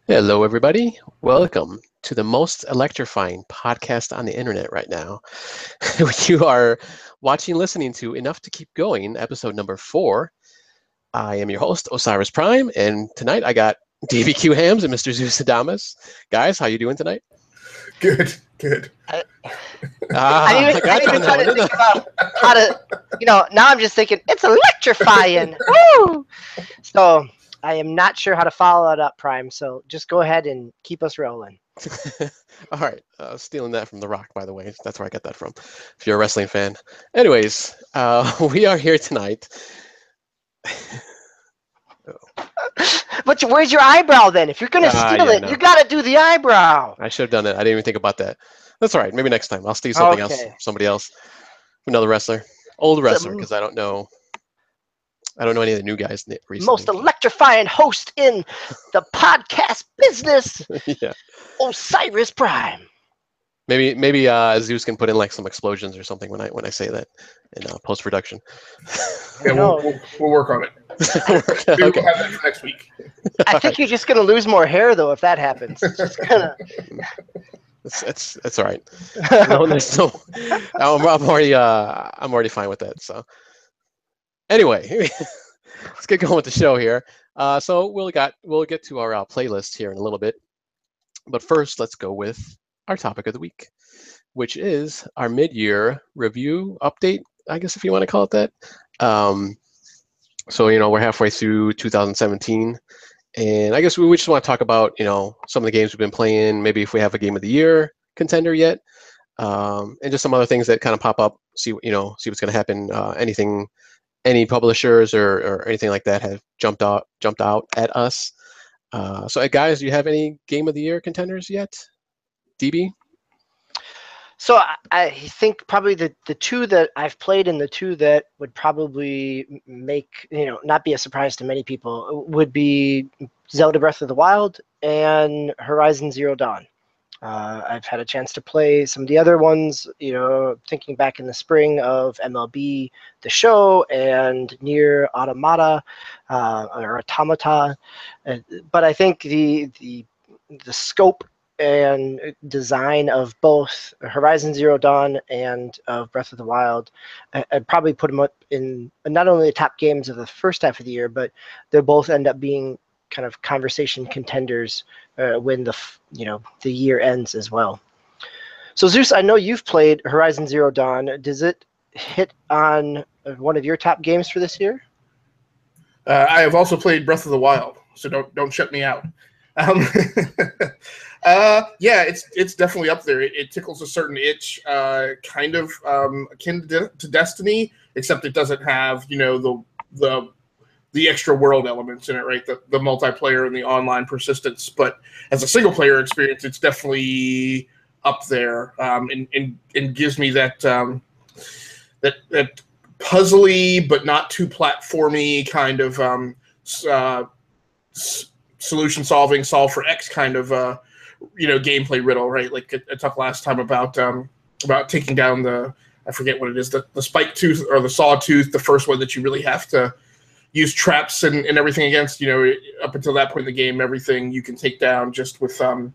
Hello, everybody. Welcome to the most electrifying podcast on the internet right now. You are watching, listening to Enough to Keep Going, episode number 4. I am your host, Osiris Prime, and tonight I got DBQ Hams and Mr. Zeux. Guys, how you doing tonight? Good, good. I got you on that one, trying to didn't think about how to, now I'm just thinking, it's electrifying. Woo! So I am not sure how to follow it up, Prime, so just go ahead and keep us rolling. All right. Stealing that from The Rock, by the way. That's where I got that from, if you're a wrestling fan. Anyways, we are here tonight. But where's your eyebrow then? If you're going to steal it, no. you got to do the eyebrow. I should have done it. I didn't even think about that. That's all right. Maybe next time. I'll steal something else, somebody else, another wrestler, old wrestler, because I don't know any of the new guys recently. Most electrifying host in the podcast business. Yeah. Osiris Prime. Maybe Zeus can put in like some explosions or something when I say that in post production. Yeah, we'll work on it. Maybe we'll have that for next week. I think you're just gonna lose more hair though if that happens. It's just gonna. It's all right. No, I'm already fine with that. So anyway, let's get going with the show here. So we'll get to our playlist here in a little bit, but first let's go with our topic of the week, which is our mid-year review update, I guess, if you want to call it that. So we're halfway through 2017, and I guess we just want to talk about some of the games we've been playing, maybe if we have a game of the year contender yet, and just some other things that kind of pop up. See what's going to happen. Any publishers or anything like that have jumped out at us. So guys, do you have any game of the year contenders yet? DB? So I think probably the two that I've played and the two that would probably make, not be a surprise to many people would be Zelda Breath of the Wild and Horizon Zero Dawn. I've had a chance to play some of the other ones, thinking back in the spring of MLB The Show and Nier Automata or Automata. But I think the scope and design of both Horizon Zero Dawn and of Breath of the Wild, I'd probably put them up in not only the top games of the first half of the year, but they'll both end up being kind of conversation contenders when the year ends as well. So Zeus, I know you've played Horizon Zero Dawn. Does it hit on one of your top games for this year? I have also played Breath of the Wild, so don't shut me out. Yeah, it's definitely up there. It tickles a certain itch, kind of akin to Destiny, except it doesn't have the extra world elements in it, right? The multiplayer and the online persistence. But as a single player experience, it's definitely up there, and gives me that puzzly but not too platformy kind of solution solving, solve for X kind of gameplay riddle, right? Like I talked last time about taking down I forget what it is, the spike tooth or the sawtooth, the first one that you really have to use traps and everything against. Up until that point in the game, everything you can take down just with the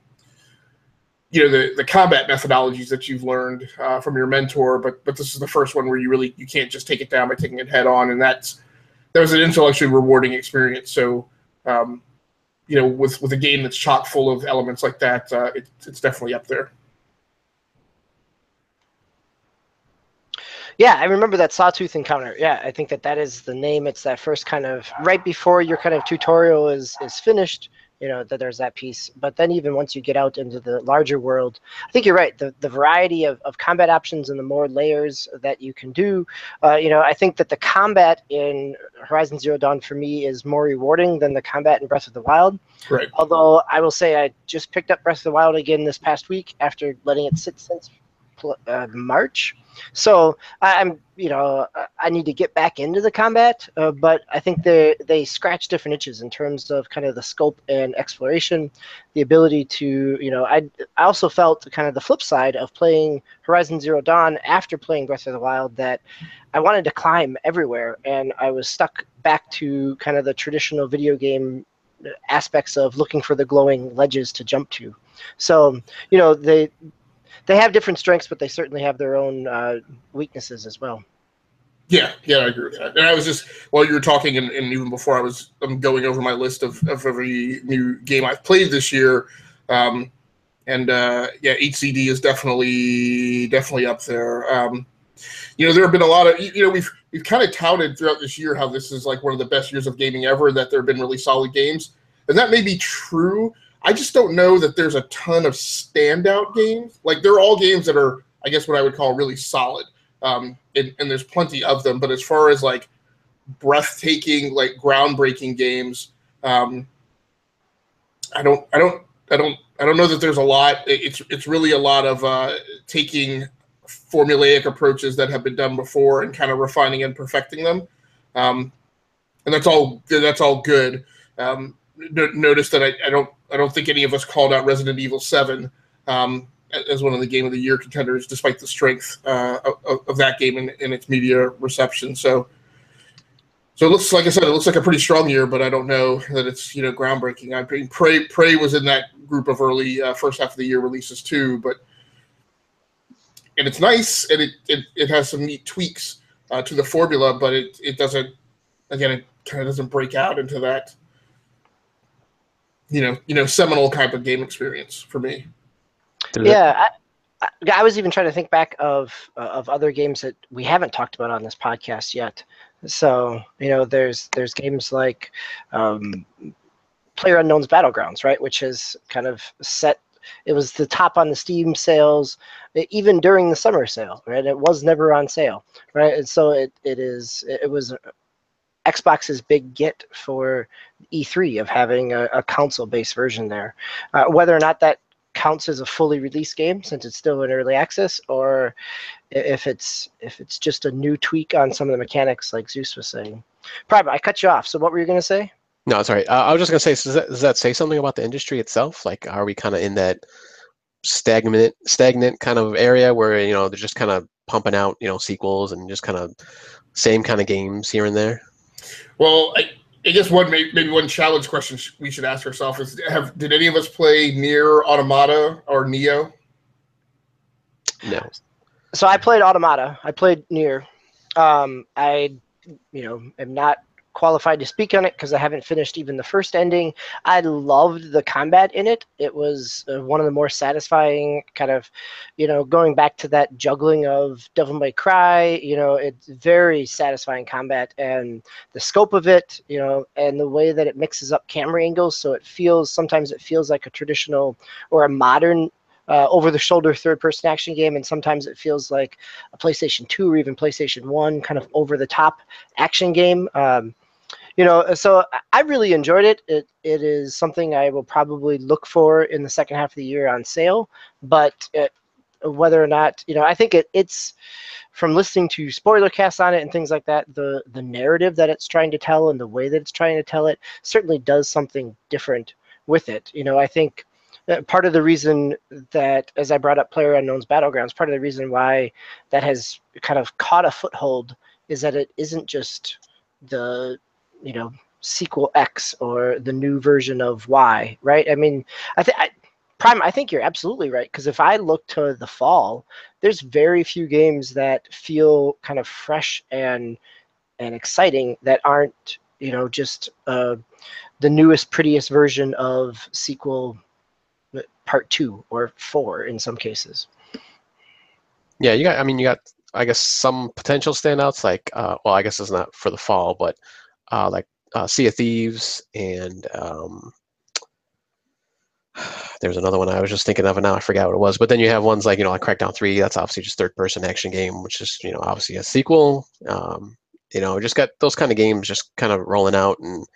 combat methodologies that you've learned from your mentor. But this is the first one where you can't just take it down by taking it head on, and that was an intellectually rewarding experience. So with a game that's chock full of elements like that, it's definitely up there. Yeah, I remember that sawtooth encounter. Yeah, I think that is the name. It's that first kind of right before your kind of tutorial is finished, that there's that piece. But then even once you get out into the larger world, I think you're right. The variety of combat options and the more layers that you can do, I think that the combat in Horizon Zero Dawn for me is more rewarding than the combat in Breath of the Wild. Right. Although I will say I just picked up Breath of the Wild again this past week after letting it sit since March. So I need to get back into the combat, but I think they scratch different itches in terms of kind of the scope and exploration, the ability to, I also felt kind of the flip side of playing Horizon Zero Dawn after playing Breath of the Wild, that I wanted to climb everywhere, and I was stuck back to kind of the traditional video game aspects of looking for the glowing ledges to jump to. So, you know, they have different strengths, but they certainly have their own weaknesses as well. Yeah, I agree with that. And I was just, while you were talking, and even before I'm going over my list of every new game I've played this year. HCD is definitely up there. You know, there have been a lot of, you know, we've kind of touted throughout this year how this is like one of the best years of gaming ever, that there have been really solid games. And that may be true. I just don't know that there's a ton of standout games. Like, they're all games that are, I guess, what I would call really solid. And there's plenty of them. But as far as like breathtaking, like groundbreaking games, I don't know that there's a lot. It's really a lot of taking formulaic approaches that have been done before and kind of refining and perfecting them. And that's all good. Notice that I don't think any of us called out Resident Evil 7 as one of the Game of the Year contenders, despite the strength of that game and its media reception. So it looks, like I said, it looks like a pretty strong year, but I don't know that it's, you know, groundbreaking. I mean, Prey was in that group of early first half of the year releases too, and it's nice, and it has some neat tweaks to the formula, but it doesn't, again, it kind of doesn't break out into that, you know, seminal type of game experience for me. Yeah, I was even trying to think back of other games that we haven't talked about on this podcast yet. So, you know, there's games like PlayerUnknown's Battlegrounds, right, which has kind of set. It was the top on the Steam sales, even during the summer sale, right? It was never on sale, right? And so it was Xbox's big get for E3 of having a console-based version there. Whether or not that counts as a fully released game, since it's still in early access, or if it's just a new tweak on some of the mechanics, like Zeux was saying. Probably, I cut you off. So what were you going to say? No, sorry. I was just going to say, does that say something about the industry itself? Like, are we kind of in that stagnant kind of area where, you know, they're just kind of pumping out, you know, sequels and just kind of same kind of games here and there? Well, I guess maybe one challenge question we should ask ourselves is: did any of us play Nier Automata or Neo? No. So I played Automata. I played Nier. I, you know, am not qualified to speak on it because I haven't finished even the first ending. I loved the combat in it. It was one of the more satisfying kind of, you know, going back to that juggling of Devil May Cry, you know, it's very satisfying combat, and the scope of it, you know, and the way that it mixes up camera angles. So sometimes it feels like a traditional or a modern over-the-shoulder third-person action game, and sometimes it feels like a PlayStation 2 or even PlayStation 1 kind of over-the-top action game. You know, so I really enjoyed it. It is something I will probably look for in the second half of the year on sale. But whether or not, you know, I think it's from listening to spoiler casts on it and things like that, the narrative that it's trying to tell and the way that it's trying to tell it certainly does something different with it. You know, I think part of the reason that, as I brought up PlayerUnknown's Battlegrounds, part of the reason why that has kind of caught a foothold is that it isn't just the, you know, sequel X or the new version of Y, right? I mean, Prime, I think you're absolutely right, because if I look to the fall, there's very few games that feel kind of fresh and exciting that aren't, you know, just the newest, prettiest version of sequel part 2 or 4 in some cases. Yeah, you got, I guess, some potential standouts, like, well, I guess it's not for the fall, but like Sea of Thieves, and there's another one I was just thinking of, and now I forgot what it was. But then you have ones like, you know, like Crackdown 3, that's obviously just third-person action game, which is, you know, obviously a sequel. You know, just got those kind of games just kind of rolling out, and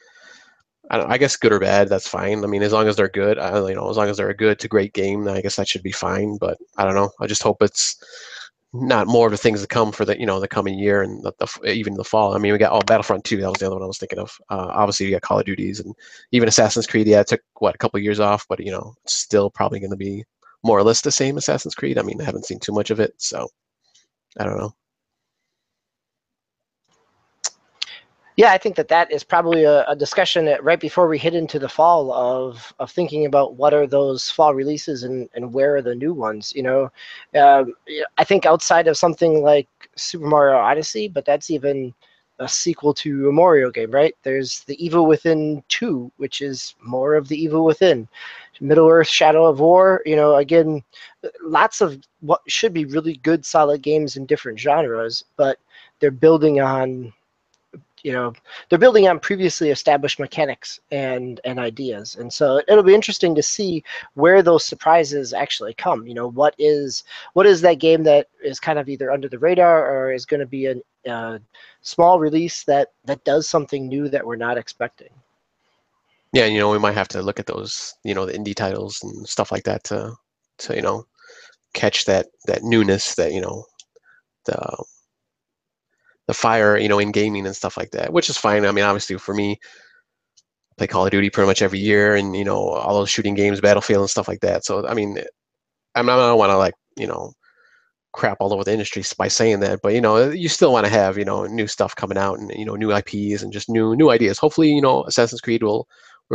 I guess good or bad, that's fine. I mean, as long as they're good, you know, as long as they're a good to great game, I guess that should be fine. But I don't know. I just hope it's not more of the things to come for the, you know, the coming year and even the fall. I mean, we got Battlefront 2. That was the other one I was thinking of. Obviously, we got Call of Duties and even Assassin's Creed. Yeah, it took a couple of years off, but, you know, it's still probably going to be more or less the same Assassin's Creed. I mean, I haven't seen too much of it, so I don't know. Yeah, I think that is probably a discussion that right before we hit into the fall of thinking about what are those fall releases and where are the new ones. I think outside of something like Super Mario Odyssey, but that's even a sequel to a Mario game, right? There's the Evil Within 2, which is more of the Evil Within. Middle Earth: Shadow of War, again, lots of what should be really good, solid games in different genres, but they're building on they're building on previously established mechanics and ideas. And so it'll be interesting to see where those surprises actually come. What is that game that is kind of either under the radar or is going to be a small release that does something new that we're not expecting. Yeah, we might have to look at those, the indie titles and stuff like that to catch that newness, that the fire, in gaming and stuff like that, which is fine. I mean, obviously for me, I play Call of Duty pretty much every year, and all those shooting games, Battlefield and stuff like that. So I mean, I don't want to crap all over the industry by saying that, but you still want to have new stuff coming out and new IPs and just new ideas. Hopefully, Assassin's Creed will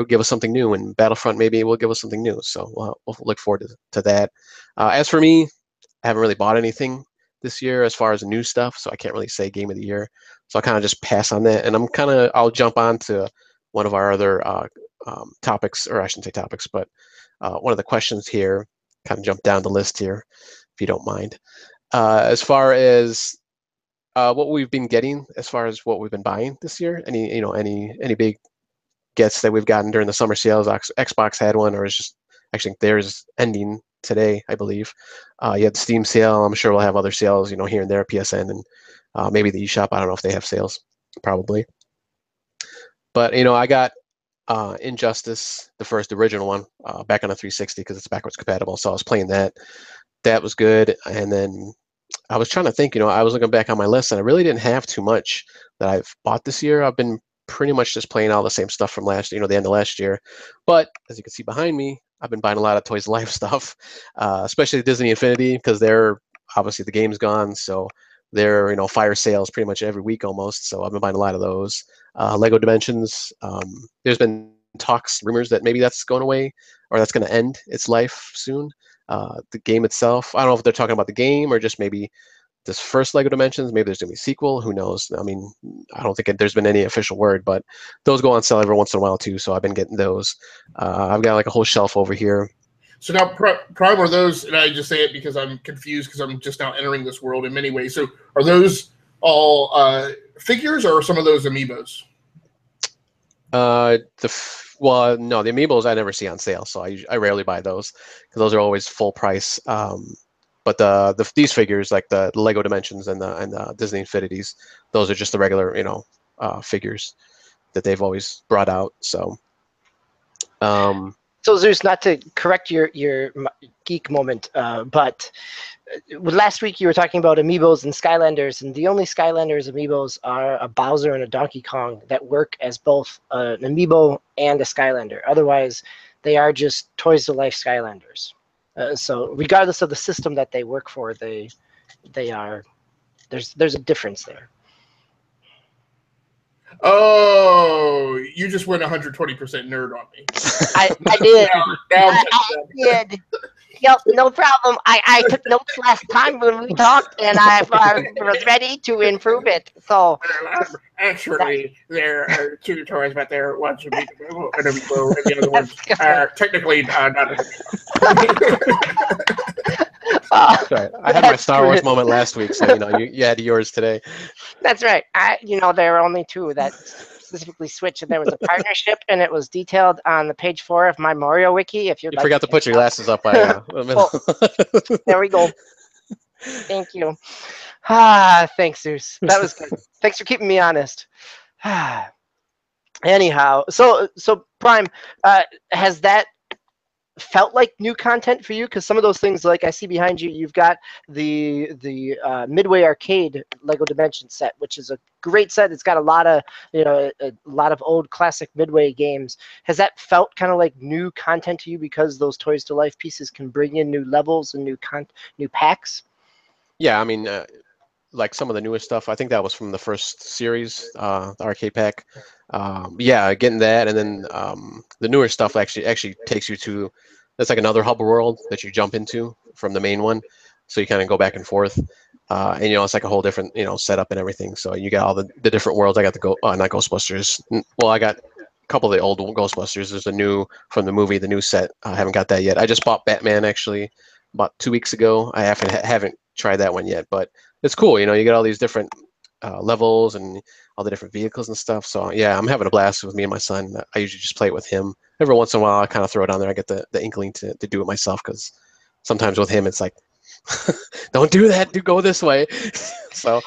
give us something new, and Battlefront maybe will give us something new. So we'll look forward to that. As for me, I haven't really bought anything this year as far as new stuff, so I can't really say game of the year. So I'll kind of just pass on that, and I'll jump on to one of our other topics, or I shouldn't say topics, but one of the questions here, kind of jump down the list here, if you don't mind. As far as what we've been getting, as far as what we've been buying this year, any big gets that we've gotten during the summer sales. Xbox had one, or is just actually theirs ending today, I believe. You had the Steam sale. I'm sure we'll have other sales, here and there, PSN and maybe the eShop. I don't know if they have sales, probably. But I got Injustice, the first original one, back on a 360 because it's backwards compatible. So I was playing that. That was good. And then I was trying to think. I was looking back on my list, and I really didn't have too much that I've bought this year. I've been pretty much just playing all the same stuff from last, the end of last year. But as you can see behind me, I've been buying a lot of Toys to Life stuff, especially Disney Infinity, because they're obviously the game's gone, so they're fire sales pretty much every week almost. So I've been buying a lot of those. Lego Dimensions. There's been talks, rumors that maybe that's going away, or that's going to end its life soon. The game itself, I don't know if they're talking about the game or just maybe this first Lego Dimensions. Maybe there's going to be a sequel. Who knows? I mean, I don't think there's been any official word, but those go on sale every once in a while too. So I've been getting those. I've got like a whole shelf over here. So now, Prime, are those, and I just say it because I'm confused because I'm just now entering this world in many ways. So are those all figures, or are some of those Amibos? Well, no, the Amibos I never see on sale, so I rarely buy those because those are always full price. But these figures, like the Lego Dimensions and the Disney Infinities, those are just the regular figures that they've always brought out. So. So Zeus, not to correct your geek moment, but last week you were talking about Amibos and Skylanders, and the only Skylanders Amibos are a Bowser and a Donkey Kong that work as both an Amiibo and a Skylander. Otherwise, they are just Toys to Life Skylanders. So regardless of the system that they work for, they are there's a difference there. Oh, you just went 120% nerd on me. I did. I did. Yep, no problem. I took notes last time when we talked, and I was ready to improve it. So actually, there are two toys, but there one's an Amiibo, and the other ones are technically not. Sorry, I had my Star Wars moment last week, so you had yours today. That's right. There were only two that specifically switched, and there was a partnership, and it was detailed on the page 4 of my Mario wiki. If you forgot to put your glasses up, there we go. Thank you. Thanks, Zeus. That was good. Thanks for keeping me honest. Anyhow, so Prime, has that felt like new content for you? Because some of those things, like I see behind you, you've got the Midway Arcade Lego Dimension set, which is a great set. It's got a lot of old classic Midway games. Has that felt kind of like new content to you because those Toys to Life pieces can bring in new levels and new packs? Yeah, I mean, like some of the newest stuff. I think that was from the first series, the arcade pack. Yeah, getting that, and then the newer stuff actually takes you to, that's like another hub world that you jump into from the main one, so you kind of go back and forth, and it's like a whole different setup and everything. So you got all the different worlds. I got the not Ghostbusters. Well, I got a couple of the old Ghostbusters. There's a new from the movie, the new set. I haven't got that yet. I just bought Batman actually about 2 weeks ago. I haven't tried that one yet, but it's cool. You get all these different levels and all the different vehicles and stuff. So yeah, I'm having a blast with me and my son. I usually just play it with him. Every once in a while, I kind of throw it on there. I get the inkling to do it myself, because sometimes with him, it's like, don't do that. Go this way. So,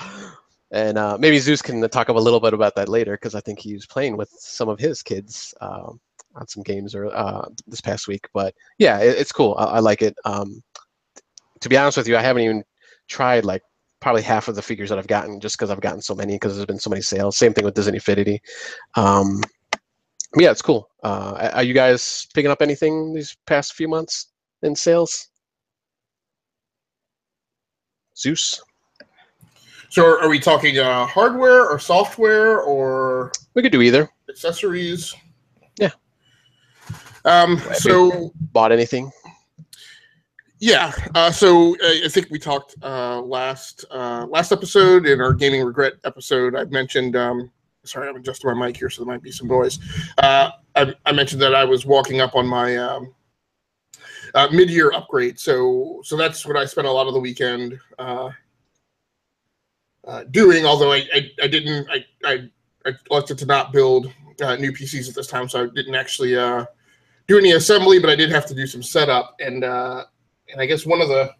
and maybe Zeus can talk a little bit about that later, because I think he was playing with some of his kids on some games this past week. But yeah, it's cool. I like it. To be honest with you, I haven't even tried like probably half of the figures that I've gotten, just because I've gotten so many, because there's been so many sales. Same thing with Disney Infinity. Yeah, it's cool. Are you guys picking up anything these past few months in sales? Zeus? So are we talking hardware or software, or We could do either. accessories? Yeah. So Bought anything? yeah. So I think we talked last episode, in our gaming regret episode. I mentioned. Sorry, I'm adjusting my mic here, so there might be some noise. I mentioned that I was walking up on my mid-year upgrade. So that's what I spent a lot of the weekend doing. Although I didn't, I elected to not build new PCs at this time, so I didn't actually do any assembly, but I did have to do some setup. And I guess one of the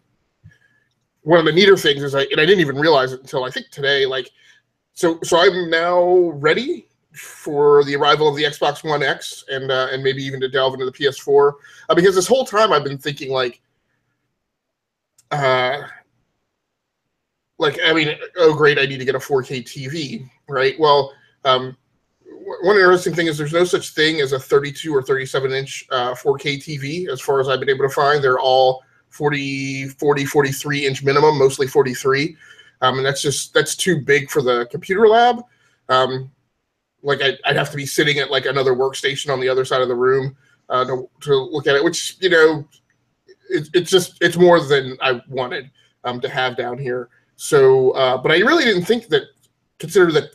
neater things is I didn't even realize it until I think today. Like, so I'm now ready for the arrival of the Xbox One X, and maybe even to delve into the PS4, because this whole time I've been thinking like I mean, oh great, I need to get a 4K TV, right? Well, one interesting thing is there's no such thing as a 32 or 37 inch 4K TV, as far as I've been able to find. They're all 43 inch minimum, mostly 43. And that's too big for the computer lab. Like I'd have to be sitting at like another workstation on the other side of the room to look at it, which, it's more than I wanted to have down here. So, but I really didn't think that, consider that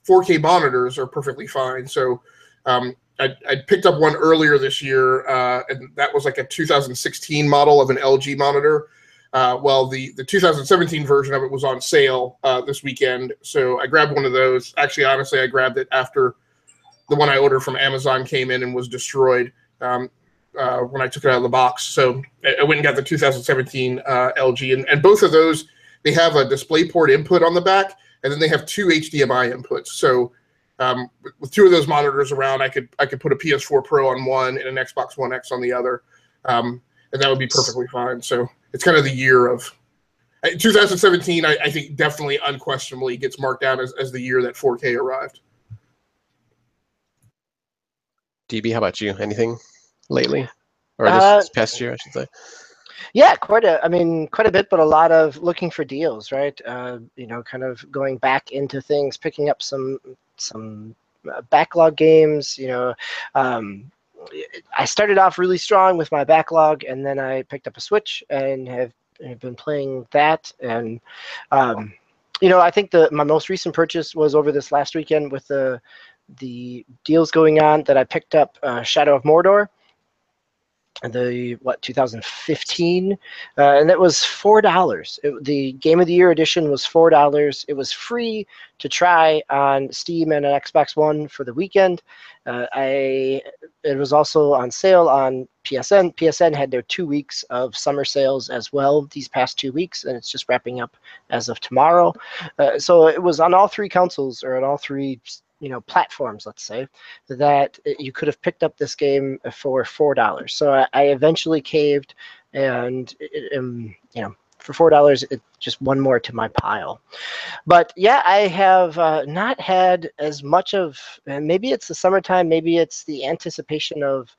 4K monitors are perfectly fine. So I picked up one earlier this year, and that was like a 2016 model of an LG monitor. Well, the 2017 version of it was on sale this weekend, so I grabbed one of those. Actually, honestly, I grabbed it after the one I ordered from Amazon came in and was destroyed when I took it out of the box. So I went and got the 2017 LG, and both of those, they have a DisplayPort input on the back, and then they have two HDMI inputs. So with two of those monitors around, I could put a PS4 Pro on one and an Xbox One X on the other, and that would be perfectly fine. So it's kind of the year of 2017. I think definitely, unquestionably, gets marked down as the year that 4K arrived. DB, how about you? Anything lately, or this past year, I should say? Yeah, quite a bit, but a lot of looking for deals, right? Kind of going back into things, picking up some backlog games. I started off really strong with my backlog, and then I picked up a Switch and have been playing that. And I think my most recent purchase was over this last weekend with the deals going on, that I picked up Shadow of Mordor, the 2015, and that was $4. The Game of the Year edition was $4. It was free to try on Steam and an Xbox One for the weekend. It was also on sale on PSN. PSN had their 2 weeks of summer sales as well these past 2 weeks, and it's just wrapping up as of tomorrow. So it was on all three consoles, or on all three platforms, let's say, that you could have picked up this game for $4. So I eventually caved, and for $4, it's just one more to my pile. But yeah, I have not had as much of, and maybe it's the summertime, maybe it's the anticipation of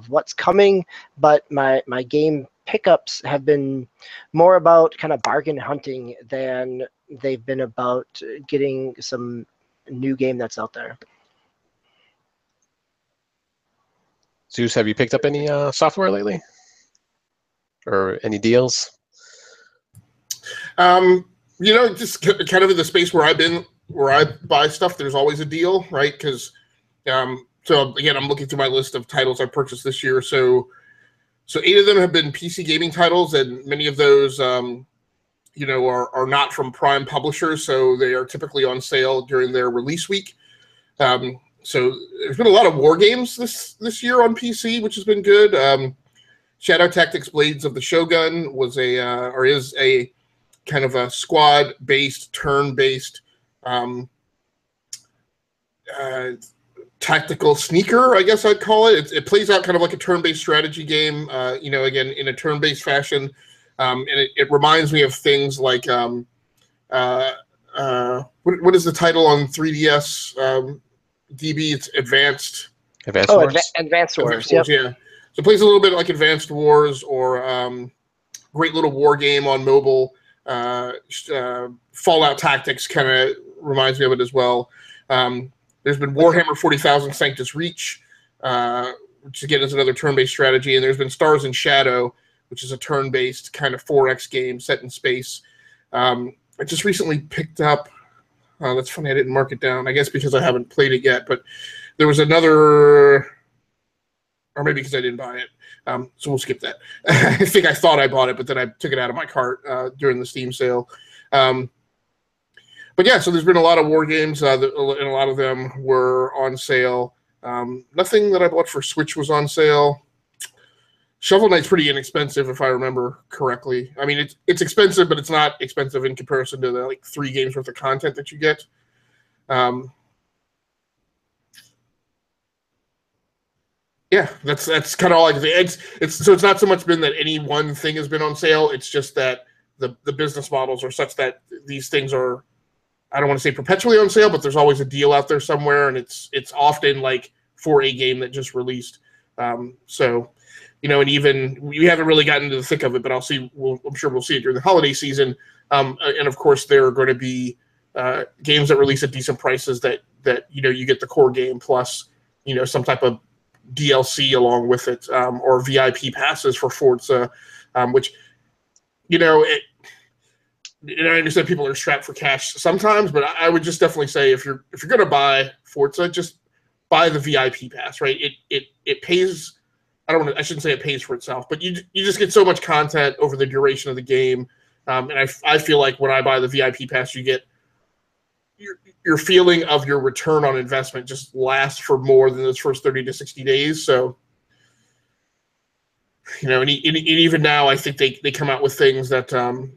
what's coming, but my game pickups have been more about kind of bargain hunting than they've been about getting some new game that's out there. Zeux, have you picked up any software lately, or any deals? Just kind of in the space where I buy stuff, there's always a deal, right? Because, so again, I'm looking through my list of titles I purchased this year. So 8 of them have been PC gaming titles, and many of those, are not from prime publishers, so they are typically on sale during their release week. So there's been a lot of war games this year on PC, which has been good. Shadow Tactics: Blades of the Shogun is a kind of a squad-based, turn-based tactical sneaker, I guess I'd call it. It plays out kind of like a turn-based strategy game, again, in a turn-based fashion. And it reminds me of things like, what is the title on 3DS? DB, it's Advanced Wars? Advanced Wars, yep. Yeah. So it plays a little bit like Advanced Wars, or great little war game on mobile. Fallout Tactics kind of reminds me of it as well. There's been Warhammer 40,000 Sanctus Reach, which again is another turn-based strategy, and there's been Stars and Shadow, which is a turn-based kind of 4X game set in space. I just recently picked up, that's funny, I didn't mark it down, I guess because I haven't played it yet, but there was another, or maybe because I didn't buy it. So we'll skip that. I think I thought I bought it, but then I took it out of my cart during the Steam sale. But yeah, so there's been a lot of war games, and a lot of them were on sale. Nothing that I bought for Switch was on sale. Shovel Knight's pretty inexpensive, if I remember correctly. I mean, it's expensive, but it's not expensive in comparison to the 3 games worth of content that you get. Yeah, that's kind of all I can say. So it's not so much been that any one thing has been on sale. It's just that the business models are such that these things are, I don't want to say perpetually on sale, but there's always a deal out there somewhere, and it's often like for a game that just released. So, and even we haven't really gotten into the thick of it, but I'm sure we'll see it during the holiday season. And of course, there are going to be games that release at decent prices that you get the core game plus some type of DLC along with it, or VIP passes for Forza, which and I understand people are strapped for cash sometimes, but I would just definitely say if you're going to buy Forza, just buy the VIP pass, right? It pays. I shouldn't say it pays for itself, but you just get so much content over the duration of the game, and I feel like when I buy the VIP pass, you get your feeling of your return on investment just lasts for more than those first 30 to 60 days. So, and even now, I think they come out with things that are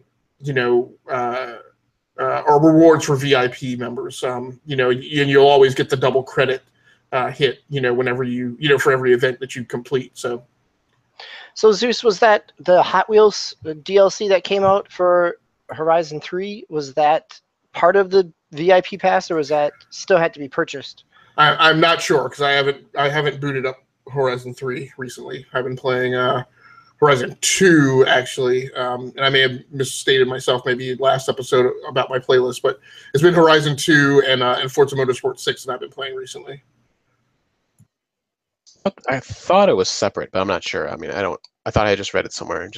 rewards for VIP members. And you'll always get the double credit hit, whenever for every event that you complete. So Zeux, was that the Hot Wheels DLC that came out for Horizon 3? Was that part of the VIP pass, or was that still had to be purchased? I'm not sure because I haven't booted up Horizon 3 recently. I've been playing Horizon 2 actually, and I may have misstated myself maybe last episode about my playlist, but it's been Horizon 2 and Forza Motorsport 6 that I've been playing recently. I thought it was separate, but I'm not sure. I mean, I thought I just read it somewhere, and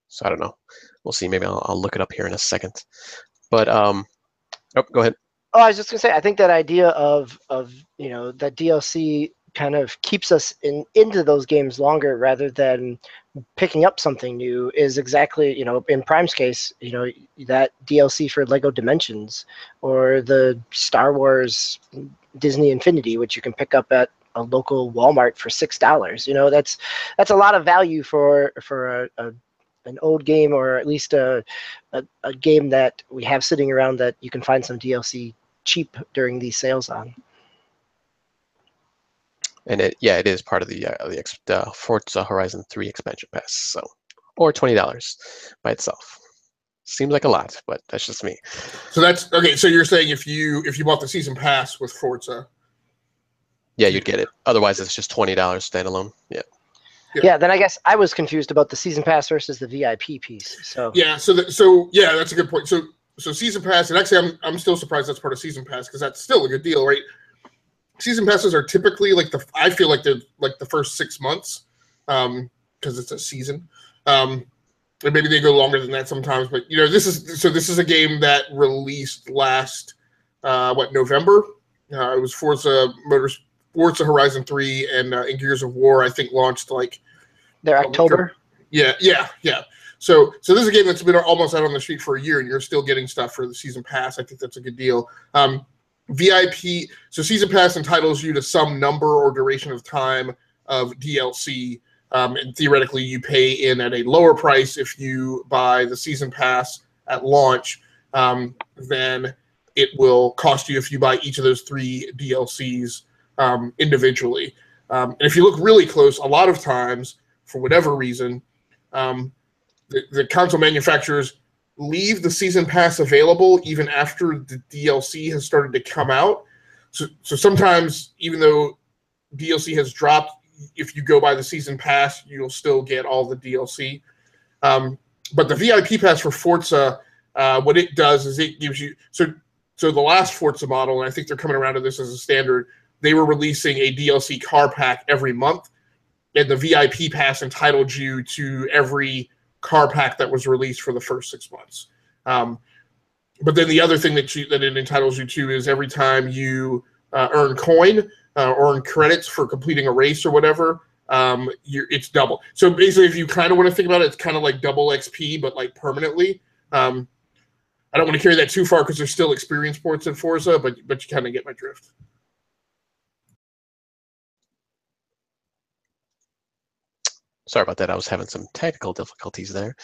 so I don't know. We'll see. Maybe I'll look it up here in a second. But go ahead. Oh, I was just gonna say, I think that idea of that DLC kind of keeps us into those games longer rather than picking up something new is exactly, in Prime's case, that DLC for Lego Dimensions or the Star Wars Disney Infinity, which you can pick up at a local Walmart for $6. That's a lot of value for an old game, or at least a game that we have sitting around that you can find some DLC cheap during these sales on. And it is part of the Forza Horizon 3 expansion pass, so, or $20 by itself. Seems like a lot, but that's just me. So that's okay. So you're saying if you bought the season pass with Forza, yeah, you'd get it. Otherwise, it's just $20 standalone. Yeah. Yeah, then I guess I was confused about the season pass versus the VIP piece. So yeah, so yeah, that's a good point. So season pass, and actually I'm still surprised that's part of season pass because that's still a good deal, right? Season passes are typically like I feel like they're like the first 6 months, because it's a season. And maybe they go longer than that sometimes, but this is a game that released last November. It was Forza Horizon 3 and Gears of War, I think, launched like they're October. Yeah. So this is a game that's been almost out on the street for a year, and you're still getting stuff for the season pass. I think that's a good deal. VIP, so season pass entitles you to some number or duration of time of DLC, and theoretically you pay in at a lower price if you buy the season pass at launch than it will cost you if you buy each of those 3 DLCs individually. And if you look really close, a lot of times, for whatever reason, the console manufacturers leave the season pass available even after the DLC has started to come out. So sometimes, even though DLC has dropped, if you go by the season pass, you'll still get all the DLC. But the VIP pass for Forza, what it does is it gives you so the last Forza model, and I think they're coming around to this as a standard, they were releasing a DLC car pack every month, and the VIP pass entitled you to every car pack that was released for the first 6 months. But then the other thing that it entitles you to is every time you earn coin or earn credits for completing a race or whatever, it's double. So basically, if you kind of want to think about it, it's kind of like double XP, but like permanently. I don't want to carry that too far because there's still experience points in Forza, but you kind of get my drift. Sorry about that. I was having some technical difficulties there.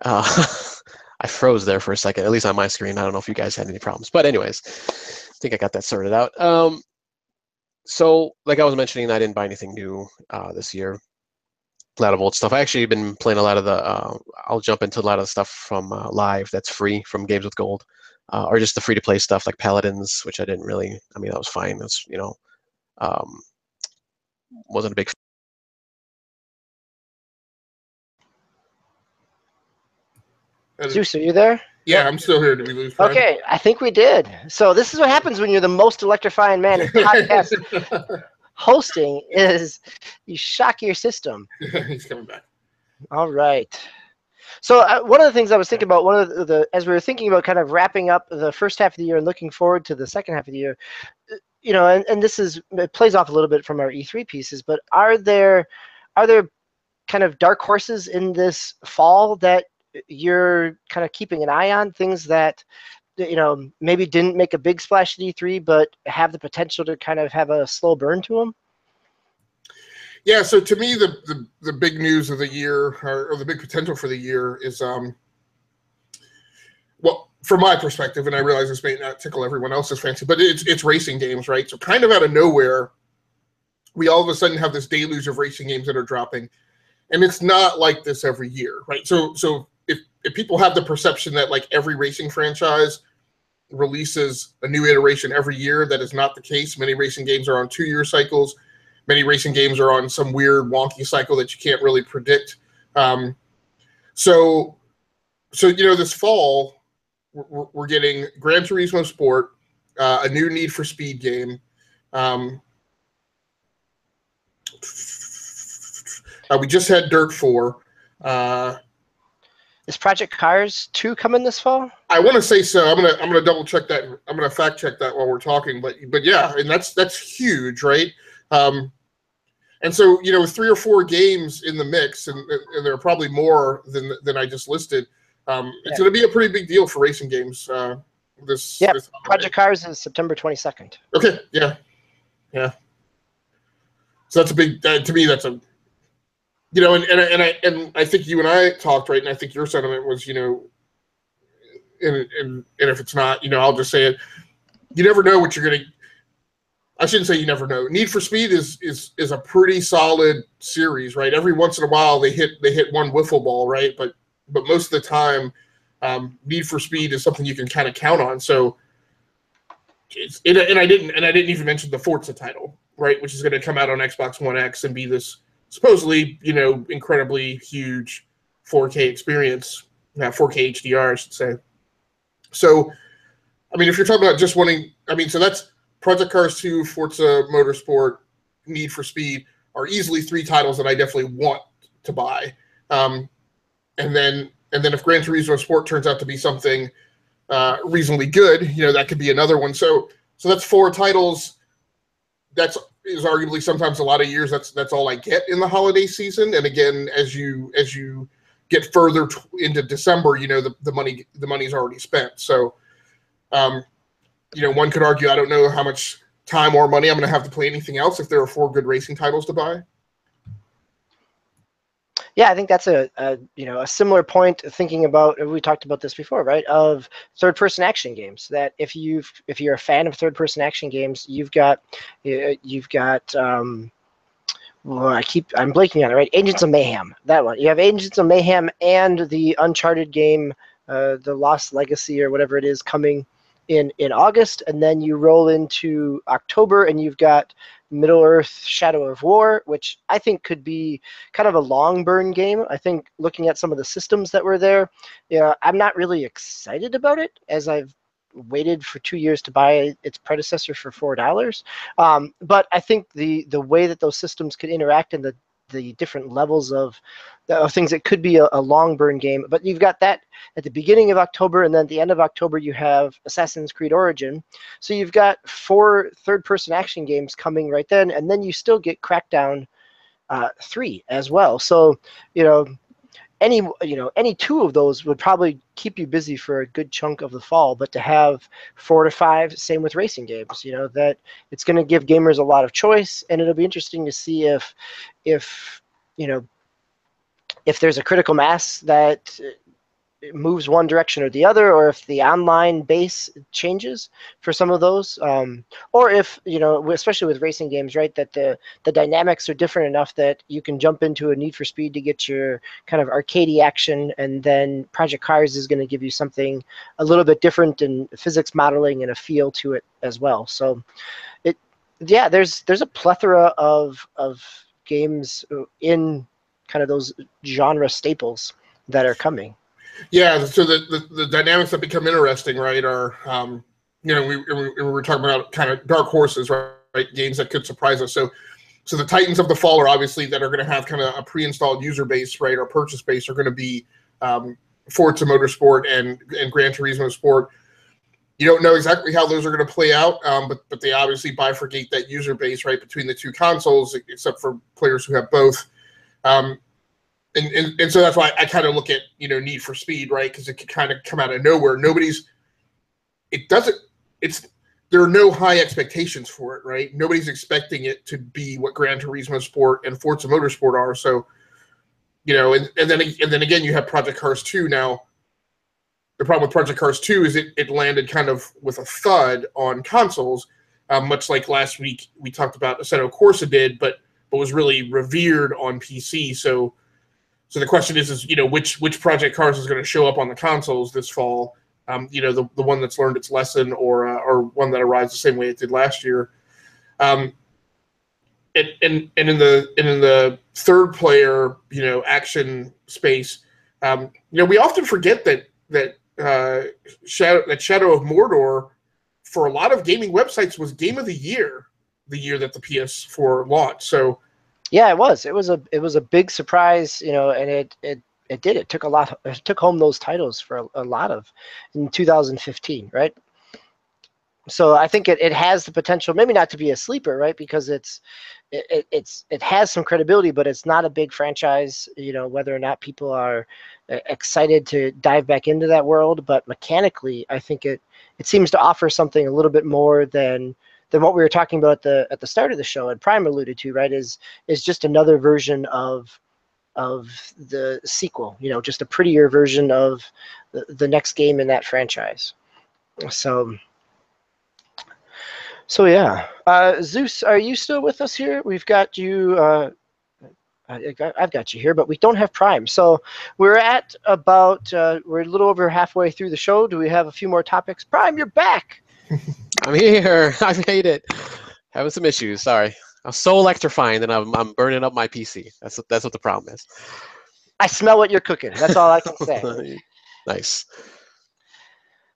I froze there for a second, at least on my screen. I don't know if you guys had any problems. But anyways, I think I got that sorted out. So like I was mentioning, I didn't buy anything new this year. A lot of old stuff. I actually been playing a lot of the, I'll jump into a lot of the stuff from live that's free from Games with Gold, or just the free-to-play stuff like Paladins, which I didn't really, I mean, that was fine. That's, wasn't a big Zeux, are you there? Yeah, I'm still here. Did we lose Fred? Okay, I think we did. So this is what happens when you're the most electrifying man in podcast hosting is you shock your system. He's coming back. All right. So one of the things I was thinking about, one of the as we were thinking about kind of wrapping up the first half of the year and looking forward to the second half of the year, and this it plays off a little bit from our E3 pieces, but are there kind of dark horses in this fall that you're kind of keeping an eye on, things that maybe didn't make a big splash at E3 but have the potential to kind of have a slow burn to them? Yeah, so to me the big news of the year, or the big potential for the year, is well, from my perspective, and I realize this may not tickle everyone else's fancy, but it's racing games, right? So kind of out of nowhere, we all of a sudden have this deluge of racing games that are dropping, and it's not like this every year, right? So if people have the perception that like every racing franchise releases a new iteration every year, that is not the case. Many racing games are on 2-year cycles. Many racing games are on some weird wonky cycle that you can't really predict. So this fall we're getting Gran Turismo Sport, a new Need for Speed game. We just had Dirt 4. Is Project Cars 2 coming this fall? I want to say so. I'm gonna double check that. I'm gonna fact check that while we're talking. But yeah, and that's huge, right? And so 3 or 4 games in the mix, and there are probably more than I just listed. It's going to be a pretty big deal for racing games. This Project Cars is September 22nd. Okay, yeah. So that's a big. To me, that's a. And I think you and I talked, right, and I think your sentiment was, and if it's not, I'll just say it. You never know what you're going to. I shouldn't say you never know. Need for Speed is a pretty solid series, right? Every once in a while they hit one wiffle ball, right? But most of the time, Need for Speed is something you can kind of count on. So, and I didn't even mention the Forza title, right? Which is going to come out on Xbox One X and be this supposedly, incredibly huge 4K experience, 4K HDR, I should say. So, I mean, if you're talking about just wanting, so that's Project Cars 2, Forza Motorsport, Need for Speed are easily 3 titles that I definitely want to buy. And then if Gran Turismo Sport turns out to be something reasonably good, that could be another one. So that's 4 titles. That is arguably sometimes a lot of years. That's all I get in the holiday season. And again, as you get further into December, the money's already spent. So, one could argue I don't know how much time or money I'm going to have to play anything else if there are 4 good racing titles to buy. Yeah, I think that's a similar point. Thinking about, we talked about this before, right? Of third-person action games. That if you're a fan of third-person action games, you've got I'm blanking on it, right? Agents of Mayhem, that one. You have Agents of Mayhem and the Uncharted game, the Lost Legacy or whatever it is, coming in August, and then you roll into October, and you've got Middle-earth Shadow of War, which I think could be kind of a long burn game. I think looking at some of the systems that were there, I'm not really excited about it, as I've waited for 2 years to buy its predecessor for $4. But I think the way that those systems could interact and the different levels of things, it could be a long burn game. But you've got that at the beginning of October, and then at the end of October you have Assassin's Creed Origin. So you've got 4 third-person action games coming right then, and then you still get Crackdown 3 as well. So any 2 of those would probably keep you busy for a good chunk of the fall. But to have 4 to 5, same with racing games, that it's going to give gamers a lot of choice, and it'll be interesting to see if there's a critical mass that moves one direction or the other, or if the online base changes for some of those, or if, especially with racing games, right, that the dynamics are different enough that you can jump into a Need for Speed to get your kind of arcadey action, and then Project Cars is going to give you something a little bit different in physics modeling and a feel to it as well. So there's a plethora of games in kind of those genre staples that are coming. Yeah, so the dynamics that become interesting, right, are we were talking about kind of dark horses, right, games that could surprise us. So the Titans of the Fall are obviously that are going to have kind of a pre-installed user base, right, or purchase base, are going to be Forza Motorsport and Gran Turismo Sport. You don't know exactly how those are going to play out, but they obviously bifurcate that user base, right, between the 2 consoles, except for players who have both. And so that's why I kind of look at, Need for Speed, right, because it could kind of come out of nowhere. There are no high expectations for it, right? Nobody's expecting it to be what Gran Turismo Sport and Forza Motorsport are. So, and then again, you have Project Cars 2 now. The problem with Project Cars 2 is it landed kind of with a thud on consoles, much like last week we talked about Assetto Corsa did, but was really revered on PC. So the question is which Project Cars is going to show up on the consoles this fall? The one that's learned its lesson, or one that arrives the same way it did last year. And in the third player action space, we often forget that Shadow of Mordor, for a lot of gaming websites, was Game of the Year the year that the PS4 launched. So yeah, it was a big surprise, and it did. It took home those titles for a lot of in 2015, right? So I think it has the potential, maybe not to be a sleeper, right? Because it has some credibility, but it's not a big franchise. Whether or not people are excited to dive back into that world, but mechanically, I think it seems to offer something a little bit more than what we were talking about at the start of the show, and Prime alluded to, right? Is just another version of the sequel. Just a prettier version of the next game in that franchise. So yeah, Zeux, are you still with us here? We've got you. I've got you here, but we don't have Prime. So we're at about we're a little over halfway through the show. Do we have a few more topics? Prime, you're back. I'm here. I made it. Having some issues. Sorry. I'm so electrifying that I'm burning up my PC. That's what the problem is. I smell what you're cooking. That's all I can say. Nice.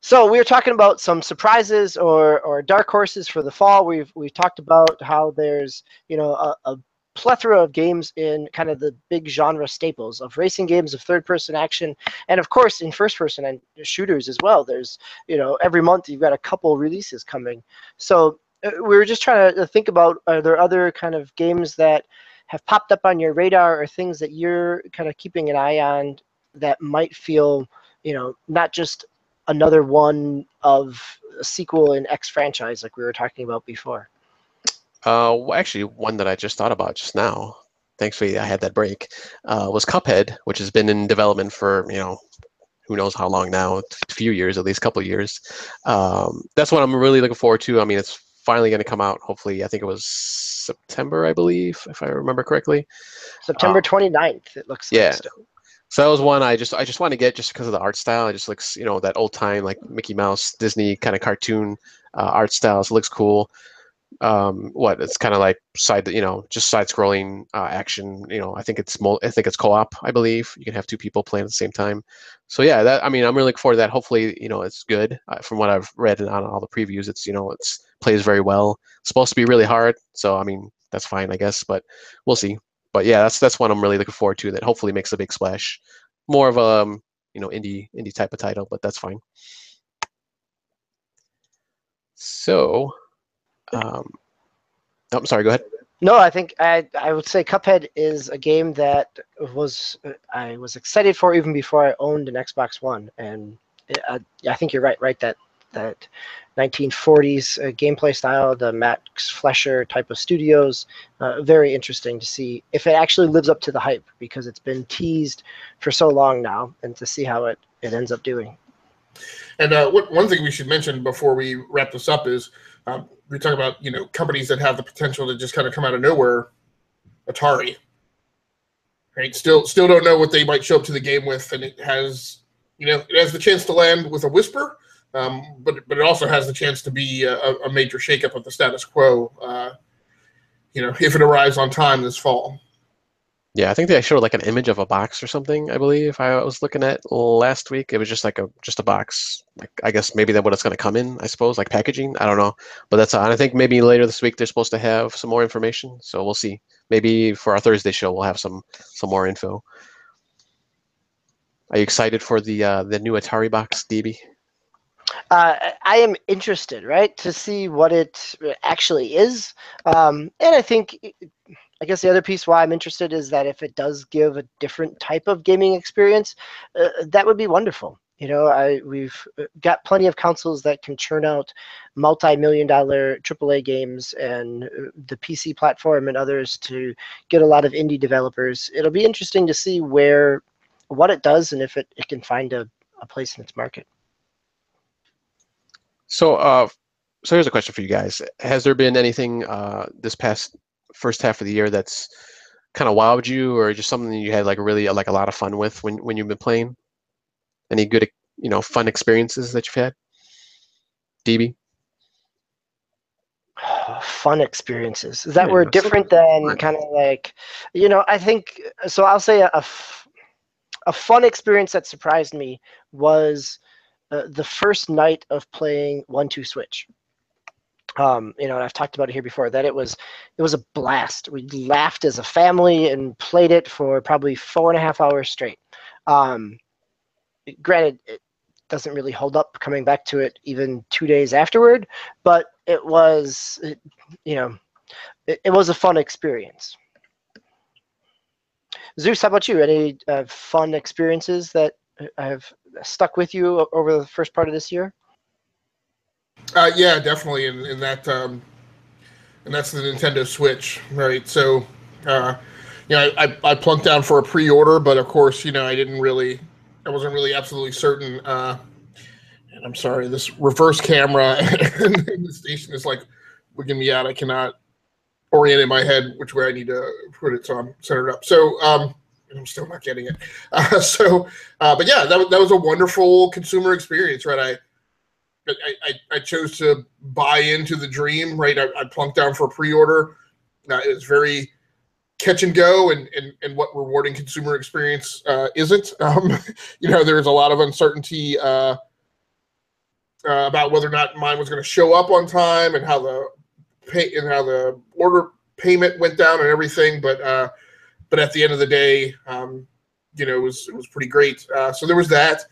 So we were talking about some surprises or dark horses for the fall. We've talked about how there's a plethora of games in kind of the big genre staples of racing games, of third-person action, and of course in first-person and shooters as well. There's every month you've got a couple releases coming. So we were just trying to think about, are there other kind of games that have popped up on your radar or things that you're kind of keeping an eye on that might feel not just another one of a sequel in X franchise like we were talking about before? Well, actually, one that I just thought about just now, thankfully I had that break, was Cuphead, which has been in development for, who knows how long now, a few years, at least a couple of years. That's what I'm really looking forward to. I mean, it's finally going to come out, hopefully. I think it was September, I believe, if I remember correctly. September 29th, it looks like. Yeah. So that was one I just want to get just because of the art style. It just looks, that old time, like Mickey Mouse, Disney kind of cartoon art style. So it looks cool. It's kind of like just side scrolling action. I think it's co-op, I believe. You can have two people playing at the same time. So yeah, I'm really looking forward to that. Hopefully, it's good. From what I've read on all the previews, it's plays very well. It's supposed to be really hard, so I mean that's fine, I guess, but we'll see. But yeah, that's one I'm really looking forward to. That hopefully makes a big splash. More of a indie type of title, but that's fine. So, I'm sorry. Go ahead. No, I think I would say Cuphead is a game that I was excited for even before I owned an Xbox One, and I think you're right. That 1940s gameplay style, the Max Fleischer type of studios, very interesting to see if it actually lives up to the hype, because it's been teased for so long now, and to see how it ends up doing. And one thing we should mention before we wrap this up is we talk about companies that have the potential to just kind of come out of nowhere. Atari, right? Still don't know what they might show up to the game with, and it has the chance to land with a whisper. But it also has the chance to be a major shakeup of the status quo, if it arrives on time this fall. Yeah, I think they showed like an image of a box or something, I believe I was looking at last week. It was just like a box. Like, I guess maybe that's what it's going to come in, I suppose, like packaging. I don't know. But that's and I think maybe later this week they're supposed to have some more information. So we'll see. Maybe for our Thursday show we'll have some more info. Are you excited for the new Atari box, DB? I am interested, right, to see what it actually is. And I think, I guess the other piece why I'm interested is that if it does give a different type of gaming experience, that would be wonderful. We've got plenty of consoles that can churn out multi-million-dollar AAA games, and the PC platform and others to get a lot of indie developers. It'll be interesting to see what it does and if it can find a place in its market. So here's a question for you guys. Has there been anything this past first half of the year that's kind of wowed you, or just something that you had like really like a lot of fun with when you've been playing? Any good fun experiences that you've had, DB? Fun experiences. Is that word different than kind of like, I think so. I'll say a fun experience that surprised me was the first night of playing 1-2 Switch. And I've talked about it here before, that it was a blast. We laughed as a family and played it for probably 4.5 hours straight. Granted, it doesn't really hold up coming back to it even 2 days afterward, but it was, it was a fun experience. Zeux, how about you? Any fun experiences that have stuck with you over the first part of this year? Yeah, definitely, and that's the Nintendo Switch, right? So, I plunked down for a pre-order, but of course, I wasn't really absolutely certain. And I'm sorry, this reverse camera in the station is like wigging me out. I cannot orient in my head which way I need to put it, so I'm centered up. So, I'm still not getting it. But yeah, that was a wonderful consumer experience, right? I chose to buy into the dream, right? I plunked down for a pre-order. It's very catch and go, and what rewarding consumer experience isn't. There's a lot of uncertainty about whether or not mine was going to show up on time, and how the order payment went down and everything. But at the end of the day, it was pretty great. So there was that.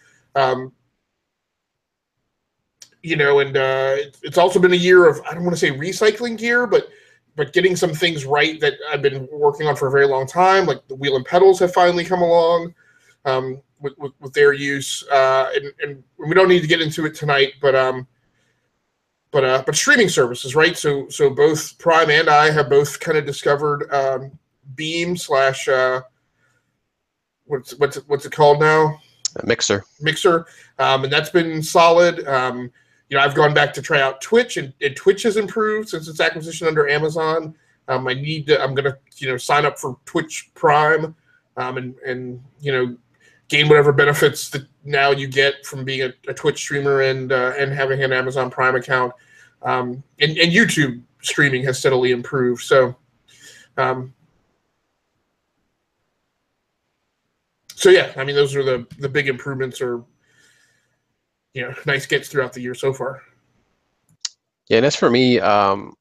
It's also been a year of, I don't want to say recycling gear, but getting some things right that I've been working on for a very long time. Like the wheel and pedals have finally come along with their use, and we don't need to get into it tonight, but streaming services, right? So both Prime and I have both kind of discovered Beam / what's it called now? Mixer, and that's been solid. I've gone back to try out Twitch, and Twitch has improved since its acquisition under Amazon. I'm going to sign up for Twitch Prime, and gain whatever benefits that now you get from being a Twitch streamer and having an Amazon Prime account. And YouTube streaming has steadily improved. So yeah, I mean, those are the big improvements, or nice gets throughout the year so far. Yeah, and as for me, I'm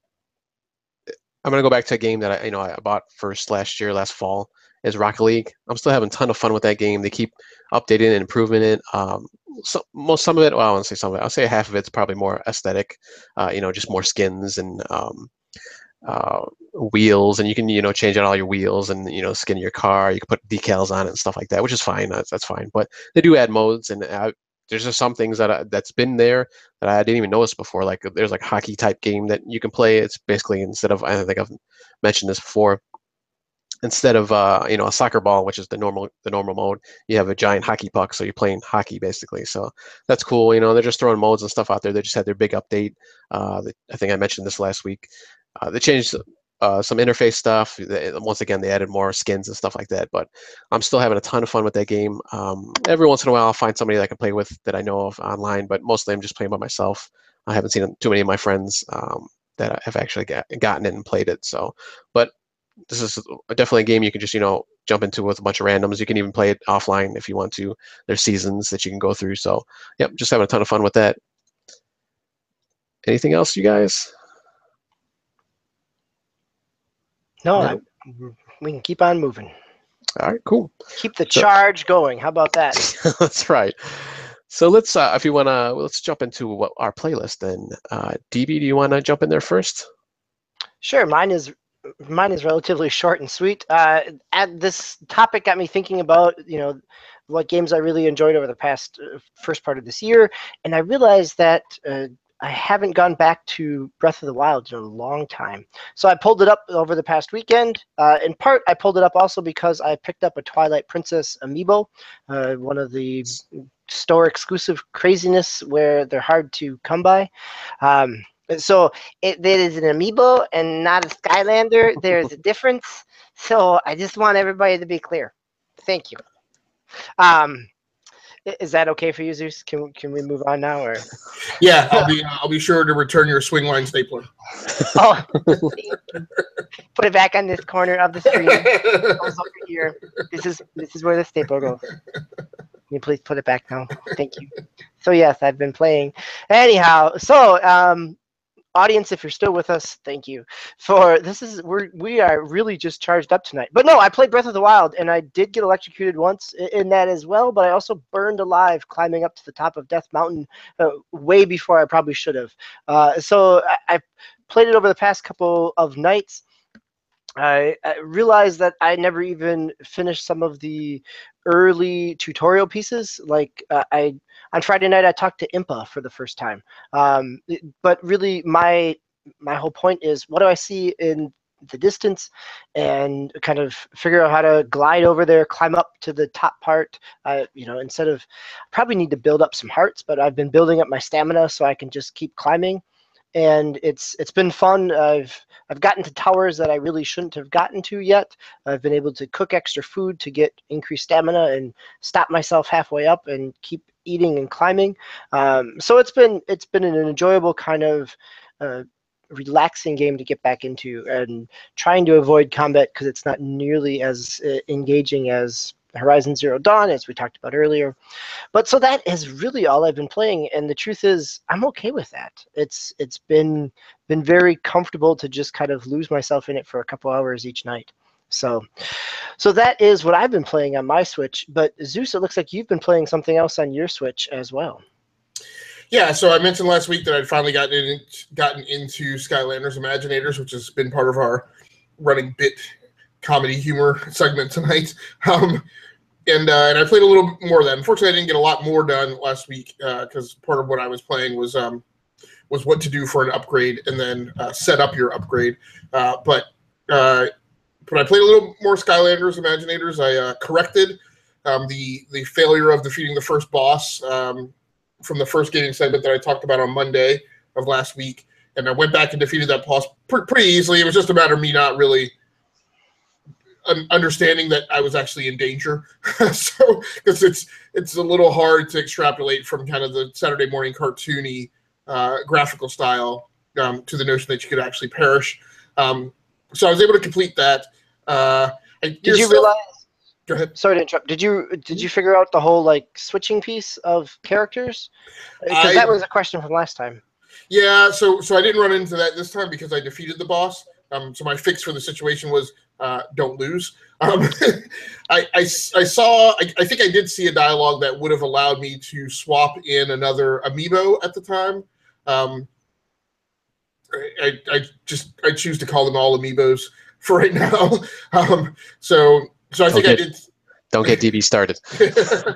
gonna go back to a game that I bought first last fall, is Rocket League. I'm still having a ton of fun with that game. They keep updating and improving it. Some of it, well, I won't say some of it. I'll say half of it's probably more aesthetic. Just more skins and wheels, and you can change out all your wheels and skin your car. You can put decals on it and stuff like that, which is fine. That's fine. But they do add modes, and there's just some things that's been there that I didn't even notice before. Like there's like hockey type game that you can play. It's basically, instead of, I think I've mentioned this before, instead of a soccer ball, which is the normal mode, you have a giant hockey puck, so you're playing hockey basically. So that's cool. They're just throwing modes and stuff out there. They just had their big update. I think I mentioned this last week. They changed some interface stuff. Once again, they added more skins and stuff like that. But I'm still having a ton of fun with that game. Every once in a while, I'll find somebody that I can play with that I know of online, but mostly I'm just playing by myself. I haven't seen too many of my friends that have actually gotten it and played it. So, but this is definitely a game you can just jump into with a bunch of randoms. You can even play it offline if you want to. There's seasons that you can go through. So, yep, just having a ton of fun with that. Anything else, you guys? No, we can keep on moving. All right, cool. Keep the charge going. How about that? That's right. So let's, if you wanna, let's jump into our playlist then. DB, do you wanna jump in there first? Sure. Mine is relatively short and sweet. This topic got me thinking about what games I really enjoyed over the past first part of this year, and I realized that I haven't gone back to Breath of the Wild in a long time. So I pulled it up over the past weekend. In part, I pulled it up also because I picked up a Twilight Princess amiibo, one of the store exclusive craziness where they're hard to come by. So it is an amiibo and not a Skylander. There's a difference. So I just want everybody to be clear. Thank you. Is that okay for you, Zeus? Can we move on now, or? Yeah, I'll be sure to return your swing line stapler. Oh, put it back on this corner of the screen. It goes over here. This is where the stapler goes. Can you please put it back now? Thank you. So yes, I've been playing. Anyhow, so audience, if you're still with us, thank you. We are really just charged up tonight. But no, I played Breath of the Wild, and I did get electrocuted once in that as well, but I also burned alive climbing up to the top of Death Mountain way before I probably should have. So I played it over the past couple of nights. I realized that I never even finished some of the early tutorial pieces. Like on Friday night, I talked to Impa for the first time. But really, my whole point is, what do I see in the distance, and kind of figure out how to glide over there, climb up to the top part. Instead of, probably need to build up some hearts, but I've been building up my stamina so I can just keep climbing. And it's been fun. I've gotten to towers that I really shouldn't have gotten to yet. I've been able to cook extra food to get increased stamina and stop myself halfway up and keep eating and climbing. So it's been an enjoyable kind of relaxing game to get back into, and trying to avoid combat because it's not nearly as engaging as Horizon Zero Dawn, as we talked about earlier. But so that is really all I've been playing, and the truth is I'm okay with that. It's been very comfortable to just kind of lose myself in it for a couple hours each night. So that is what I've been playing on my Switch. But Zeus, it looks like you've been playing something else on your Switch as well. Yeah, so I mentioned last week that I'd finally gotten into Skylanders Imaginators, which has been part of our running bit comedy humor segment tonight. And I played a little more of that. Unfortunately, I didn't get a lot more done last week because part of what I was playing was what to do for an upgrade and then set up your upgrade. But I played a little more Skylanders Imaginators. I corrected the failure of defeating the first boss from the first gaming segment that I talked about on Monday of last week. And I went back and defeated that boss pretty easily. It was just a matter of me not really understanding that I was actually in danger. So, because it's a little hard to extrapolate from kind of the Saturday morning cartoony graphical style to the notion that you could actually perish. So I was able to complete that. Did you realize? Go ahead. Sorry to interrupt. Did you figure out the whole like switching piece of characters? Because that was a question from last time. Yeah, so I didn't run into that this time because I defeated the boss. So my fix for the situation was don't lose. I think I did see a dialogue that would have allowed me to swap in another Amiibo at the time. I choose to call them all Amiibos for right now. So I think I did. Don't get DB started. So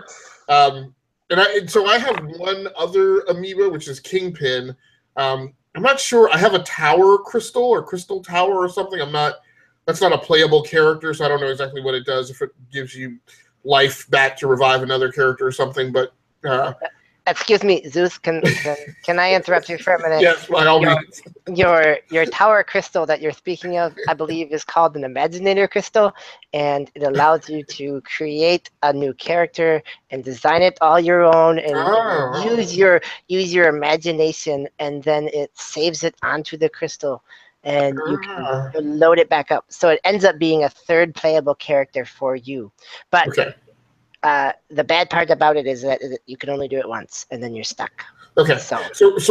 I have one other Amiibo, which is Kingpin. I'm not sure. I have a Tower Crystal or Crystal Tower or something. That's not a playable character, so I don't know exactly what it does, if it gives you life back to revive another character or something. But excuse me, Zeus, can I interrupt you for a minute? Yes, by all means. Your Tower Crystal that you're speaking of, I believe, is called an Imaginator Crystal, and it allows you to create a new character and design it all your own, and use your imagination, and then it saves it onto the crystal, and you can load it back up. So it ends up being a third playable character for you. But okay. The bad part about it is that you can only do it once, and then you're stuck. Okay. So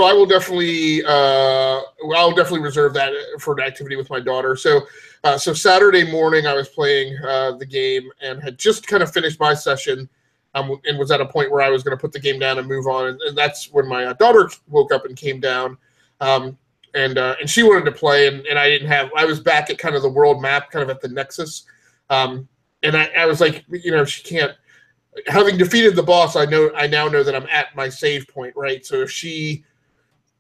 I will definitely I'll definitely reserve that for an activity with my daughter. So Saturday morning I was playing the game and had just kind of finished my session, and was at a point where I was going to put the game down and move on, and that's when my daughter woke up and came down, and she wanted to play, and I was back at kind of the world map, kind of at the Nexus, and I was like, she can't. Having defeated the boss, I now know that I'm at my save point, right? So if she,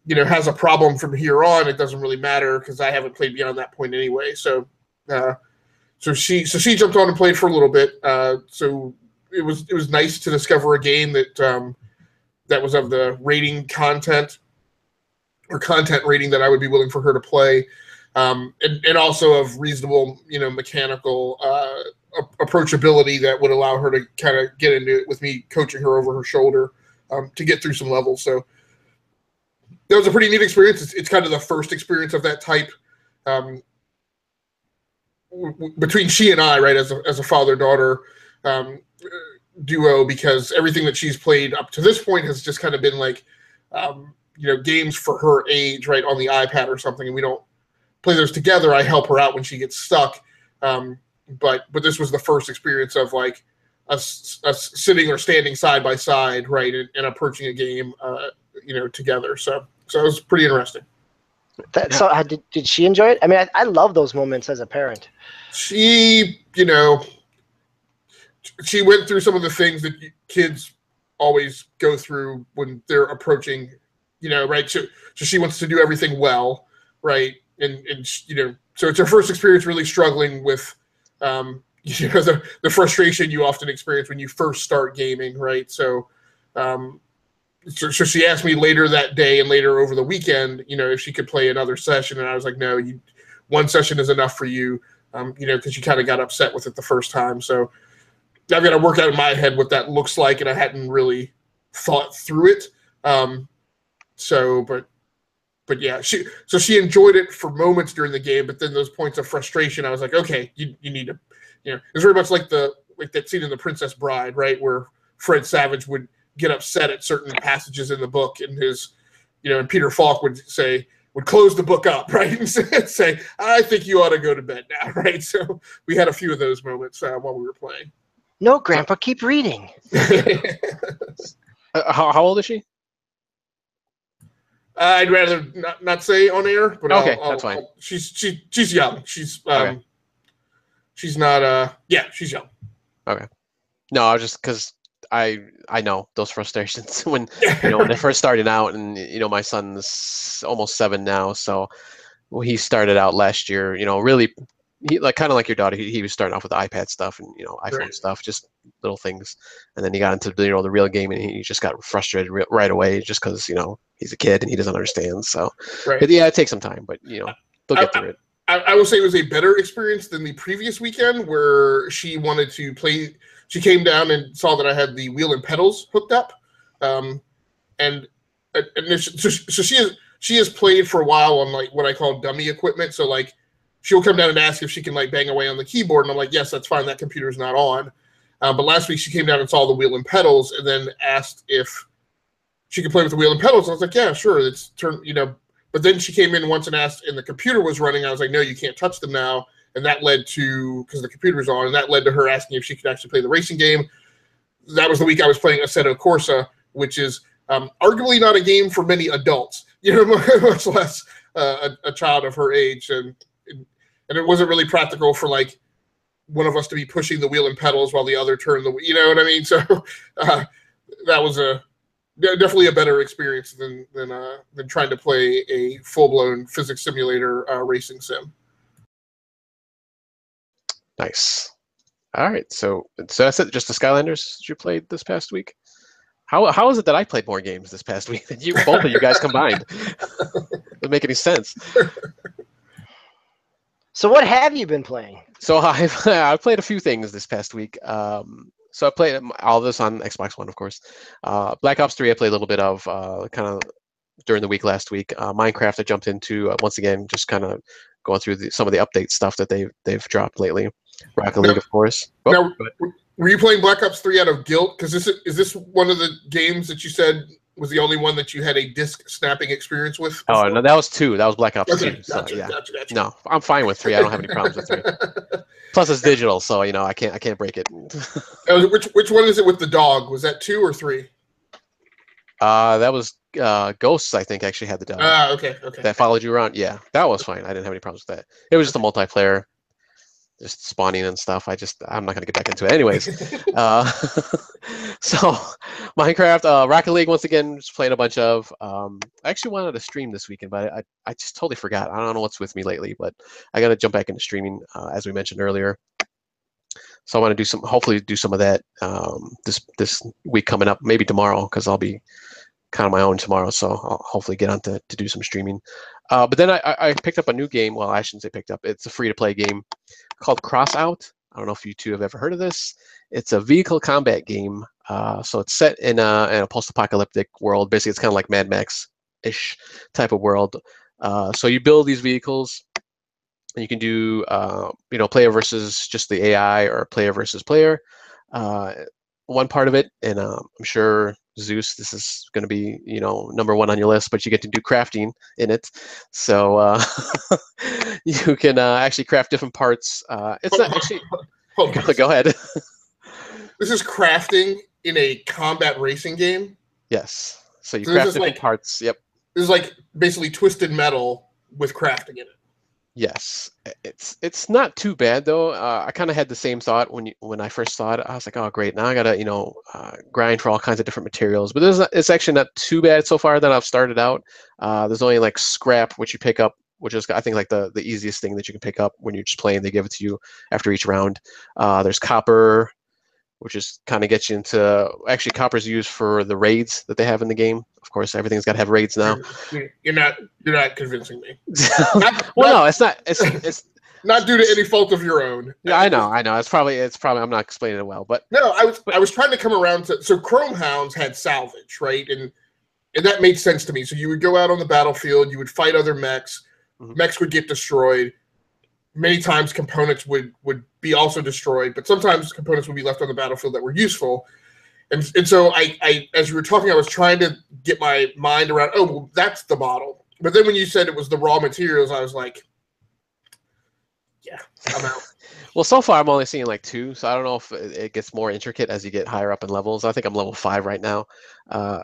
has a problem from here on, it doesn't really matter because I haven't played beyond that point anyway. So she jumped on and played for a little bit. So it was nice to discover a game that was of the rating content or content rating that I would be willing for her to play, and also of reasonable, mechanical approachability that would allow her to kind of get into it with me coaching her over her shoulder to get through some levels. So that was a pretty neat experience. It's kind of the first experience of that type between she and I, right, as a father-daughter duo, because everything that she's played up to this point has just kind of been like, games for her age, right, on the iPad or something, and we don't play those together. I help her out when she gets stuck. But this was the first experience of like us sitting or standing side by side, right, and approaching a game, together. So it was pretty interesting. So did she enjoy it? I mean, I love those moments as a parent. She, she went through some of the things that kids always go through when they're approaching, right. So she wants to do everything well, right, and so it's her first experience really struggling with. The frustration you often experience when you first start gaming, right? So she asked me later that day and later over the weekend, if she could play another session, and I was like, no, one session is enough for you, because you kind of got upset with it the first time. So I've got to work out in my head what that looks like, and I hadn't really thought through it. But but yeah, she enjoyed it for moments during the game, but then those points of frustration, I was like, okay, you need to, it's very much like that scene in The Princess Bride, right, where Fred Savage would get upset at certain passages in the book, and and Peter Falk would close the book up, right, and say, I think you ought to go to bed now, right? So we had a few of those moments while we were playing. No, Grandpa, keep reading. How old is she? I'd rather not say on air, but okay, that's fine. She's young. She's okay. She's not. Yeah, she's young. Okay. No, I was just because I know those frustrations when when they're first starting out, and my son's almost 7 now, so he started out last year. Really, he kind of like your daughter. He was starting off with iPad stuff and iPhone right. stuff, just little things, and then he got into the real game, and he just got frustrated right away, just because he's a kid and he doesn't understand. So, but yeah, it takes some time, but they'll get through it. I will say it was a better experience than the previous weekend where she wanted to play. She came down and saw that I had the wheel and pedals hooked up, so she has played for a while on like what I call dummy equipment. So like she'll come down and ask if she can like bang away on the keyboard, and I'm like, yes, that's fine. That computer's not on. But last week she came down and saw the wheel and pedals, and then asked if she could play with the wheel and pedals. And I was like, yeah, sure. It's But then she came in once and asked, and the computer was running. I was like, no, you can't touch them now. And that led to, because the computer was on, and that led to her asking if she could actually play the racing game. That was the week I was playing Assetto Corsa, which is arguably not a game for many adults, much less a child of her age. And it wasn't really practical for like one of us to be pushing the wheel and pedals while the other turned the, you know what I mean? So that was definitely a better experience than trying to play a full-blown physics simulator racing sim. Nice. All right, so that's it. Just the Skylanders you played this past week. How is it that I played more games this past week than both of you guys combined? Doesn't make any sense. So what have you been playing? So I've played a few things this past week. So I played all of this on Xbox One, of course. Black Ops 3 I played a little bit of kind of during the week last week. Minecraft I jumped into once again, just kind of going through some of the update stuff that they've dropped lately. Rocket League, of course. Now, were you playing Black Ops 3 out of guilt? Because is this one of the games that you said was the only one that you had a disc snapping experience with? Before? Oh, no, that was 2. That was Black Ops 2. So, gotcha, yeah. Gotcha. No, I'm fine with 3. I don't have any problems with 3. Plus, it's digital, so I can't break it. Which one is it with the dog? Was that 2 or 3? That was Ghosts. I think actually had the dog. Okay. That followed you around. Yeah, that was fine. I didn't have any problems with that. It was just a multiplayer, just spawning and stuff. I'm not gonna get back into it, anyways. So, Minecraft, Rocket League once again, just playing a bunch of. I actually wanted to stream this weekend, but I just totally forgot. I don't know what's with me lately, but I got to jump back into streaming as we mentioned earlier. So I want to hopefully do some of that this week coming up, maybe tomorrow, because I'll be kind of my own tomorrow. So I'll hopefully get on to do some streaming. But then I picked up a new game. Well, I shouldn't say picked up. It's a free-to-play game called Crossout. I don't know if you two have ever heard of this. It's a vehicle combat game. So it's set in a post-apocalyptic world. Basically, it's kind of like Mad Max-ish type of world. So you build these vehicles. And you can do, player versus just the AI or player versus player. One part of it, and I'm sure Zeux, this is going to be, number 1 on your list, but you get to do crafting in it. So you can actually craft different parts. It's not actually. Go ahead. This is crafting in a combat racing game? Yes. So you craft different parts. Yep. This is like basically Twisted Metal with crafting in it. Yes, it's not too bad though. I kind of had the same thought when I first saw it. I was like, oh great, now I gotta grind for all kinds of different materials. But it's actually not too bad so far that I've started out. There's only like scrap which you pick up, which is I think like the easiest thing that you can pick up when you're just playing. They give it to you after each round. There's copper, which is kind of gets you into actually copper's used for the raids that they have in the game. Of course, everything's got to have raids now. You're not convincing me. No, it's not. It's not due to any fault of your own. Yeah, I know. It's probably. I'm not explaining it well, but no, I was trying to come around to. So Chrome Hounds had salvage, right? And And that made sense to me. So you would go out on the battlefield, you would fight other mechs, mechs would get destroyed. Many times components would be also destroyed, but sometimes components would be left on the battlefield that were useful. And so I as you were talking, I was trying to get my mind around, oh, well, that's the model. But then when you said it was the raw materials, I was like, yeah, I'm out. Well, so far I'm only seeing like 2, so I don't know if it gets more intricate as you get higher up in levels. I think I'm level 5 right now.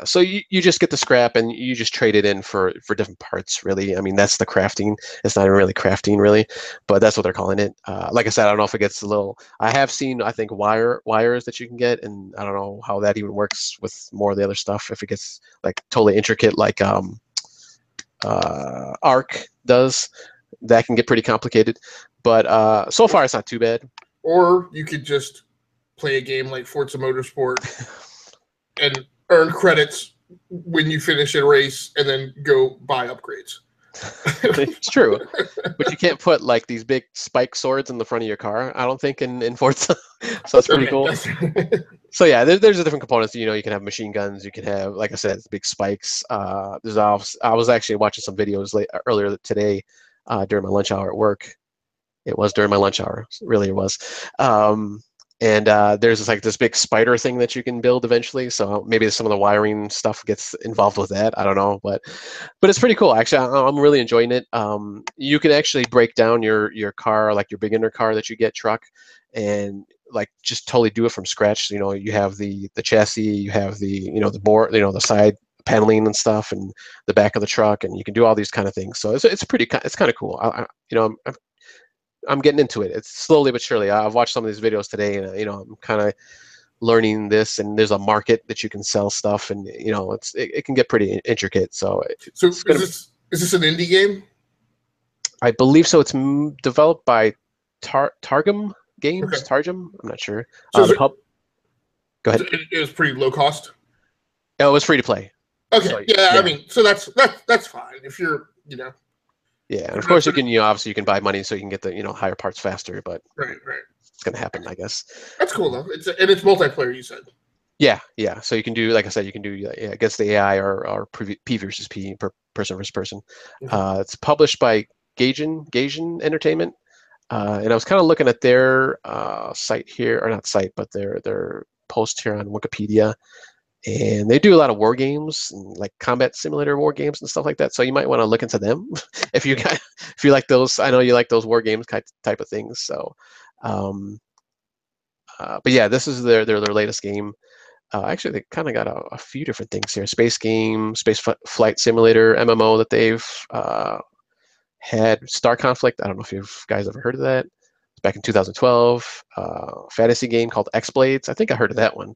So you just get the scrap and you just trade it in for different parts, really. I mean, that's the crafting. It's not even really crafting, really, but that's what they're calling it. Like I said, I don't know if it gets a little. I have seen, I think, wires that you can get, and I don't know how that even works with more of the other stuff. If it gets like totally intricate, like Arc does, that can get pretty complicated. But so far, it's not too bad. Or you could just play a game like Forza Motorsport and earn credits when you finish a race and then go buy upgrades. It's true. But you can't put like these big spike swords in the front of your car, I don't think, in Forza. So that's pretty cool. So yeah, there's different components. You know, you can have machine guns. You can have, like I said, big spikes. I was actually watching some videos earlier today during my lunch hour at work. It was during my lunch hour. Really, it was. And there's this big spider thing that you can build eventually. So maybe some of the wiring stuff gets involved with that. I don't know, but it's pretty cool. Actually, I'm really enjoying it. You can actually break down your car, like your beginner car that you get, truck, and like just totally do it from scratch. You know, you have the chassis, you have the the board, the side paneling and stuff, and the back of the truck, and you can do all these kind of things. So it's kind of cool. I'm getting into it. It's slowly but surely. I've watched some of these videos today, and I'm kind of learning this. And there's a market that you can sell stuff, and it can get pretty intricate. So is this an indie game? I believe so. It's developed by Targum Games. Okay. Targum. I'm not sure. So go ahead. It was pretty low cost. Oh, it was free to play. Okay. So, yeah. I mean, so that's fine if you're Yeah, and of course you can obviously you can buy money so you can get the higher parts faster, but right. It's gonna happen, I guess. That's cool though. It's multiplayer, you said. Yeah. So you can do, like I said, you can do against the AI or P versus P, person versus person. Mm-hmm. It's published by Gaijin Entertainment, and I was kind of looking at their site here, or not site, but their post here on Wikipedia. And they do a lot of war games, and like combat simulator war games and stuff like that. So you might want to look into them if you like those. I know you like those war games type of things. So, but yeah, this is their latest game. Actually, they kind of got a few different things here: space game, space flight simulator, MMO that they've had. Star Conflict. I don't know if you guys ever heard of that. It's back in 2012. Fantasy game called X-Blades. I think I heard of that one.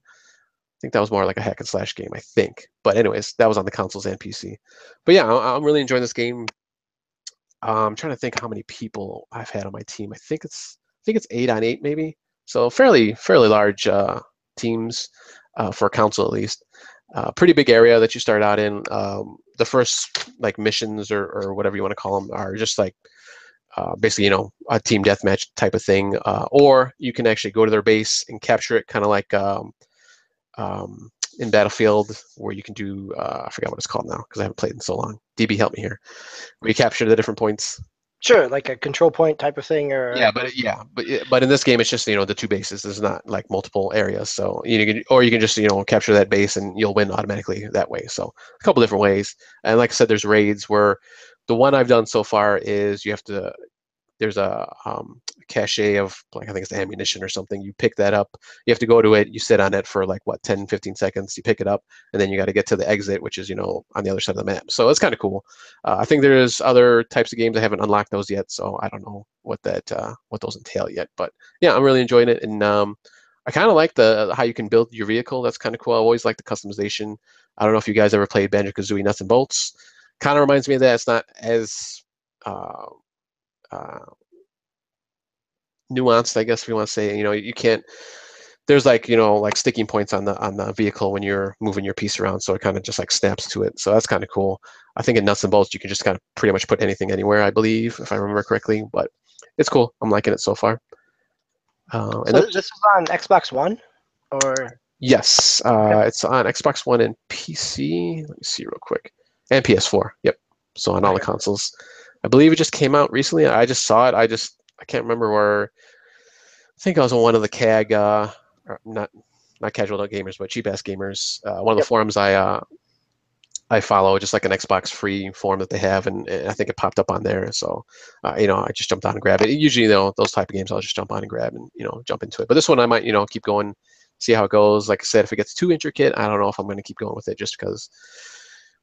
I think that was more like a hack and slash game, I think. But anyways, that was on the consoles and PC. But yeah, I'm really enjoying this game. I'm trying to think how many people I've had on my team. I think it's 8 on 8 maybe. So fairly large teams for a console at least. Pretty big area that you start out in. The first like missions or whatever you want to call them are just like basically a team deathmatch type of thing. Or you can actually go to their base and capture it, kind of like in Battlefield, where you can do I forgot what it's called now because I haven't played in so long. DB, help me here. Where you capture the different points. Sure, like a control point type of thing, or but in this game it's just the 2 bases. There's not like multiple areas, so you can just capture that base and you'll win automatically that way. So a couple different ways, and like I said, there's raids where the one I've done so far is there's a cache of, like, I think it's ammunition or something. You pick that up. You have to go to it. You sit on it for like 10, 15 seconds. You pick it up, and then you got to get to the exit, which is on the other side of the map. So it's kind of cool. I think there's other types of games. I haven't unlocked those yet, so I don't know what those entail yet. But yeah, I'm really enjoying it, and I kind of like how you can build your vehicle. That's kind of cool. I always like the customization. I don't know if you guys ever played Banjo-Kazooie Nuts and Bolts. Kind of reminds me of that. It's not as nuanced, I guess, if you want to say. You can't. There's like sticking points on the vehicle when you're moving your piece around, so it kind of just like snaps to it. So that's kind of cool. I think in Nuts and Bolts you can just kind of pretty much put anything anywhere, I believe, if I remember correctly. But it's cool. I'm liking it so far. So this is on Xbox One, or Yes, it's on Xbox One and PC. Let me see real quick, and PS4. Yep. So on all the consoles. I believe it just came out recently. I just saw it. I can't remember where. I think I was on one of the CAG, or not casual gamers, but cheap ass gamers. One of the forums I follow, just like an Xbox free forum that they have, and I think it popped up on there. So, I just jumped on and grabbed it. Usually, those type of games, I'll just jump on and grab and jump into it. But this one, I might keep going, see how it goes. Like I said, if it gets too intricate, I don't know if I'm going to keep going with it, just because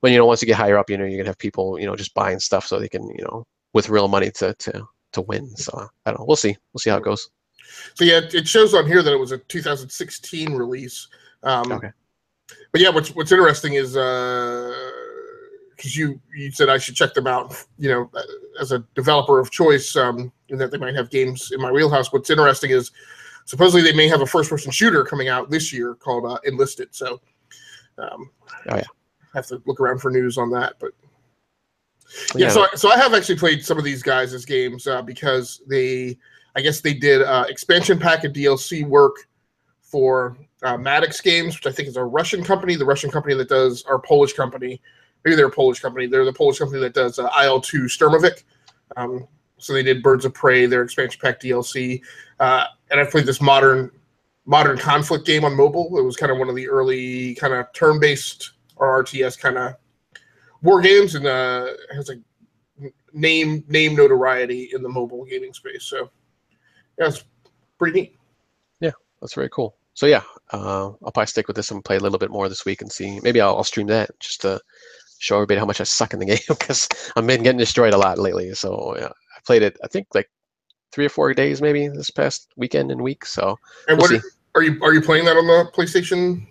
when once you get higher up, you're gonna have people just buying stuff so they can with real money to win. So I don't know. We'll see how it goes. So yeah, it shows on here that it was a 2016 release. Okay. But yeah, what's interesting is because you said I should check them out, as a developer of choice, and that they might have games in my wheelhouse. What's interesting is supposedly they may have a first-person shooter coming out this year called Enlisted. So, I have to look around for news on that. But yeah, so I have actually played some of these guys' games because I guess they did expansion pack and DLC work for Maddox Games, which I think is a Russian company. The Russian company that does our Polish company. Maybe they're a Polish company. They're the Polish company that does IL-2 Sturmovik. So they did Birds of Prey, their expansion pack DLC. And I've played this modern conflict game on mobile. It was kind of one of the early kind of turn-based or RTS kind of war games, and has a name notoriety in the mobile gaming space. So yeah, it's pretty neat. Yeah, that's very cool. So yeah, I'll probably stick with this and play a little bit more this week and see. Maybe I'll stream that just to show everybody how much I suck in the game, because I've been getting destroyed a lot lately. So yeah, I played it, I think, like 3 or 4 days maybe this past weekend and week. So and we'll see. Are you playing that on the PlayStation?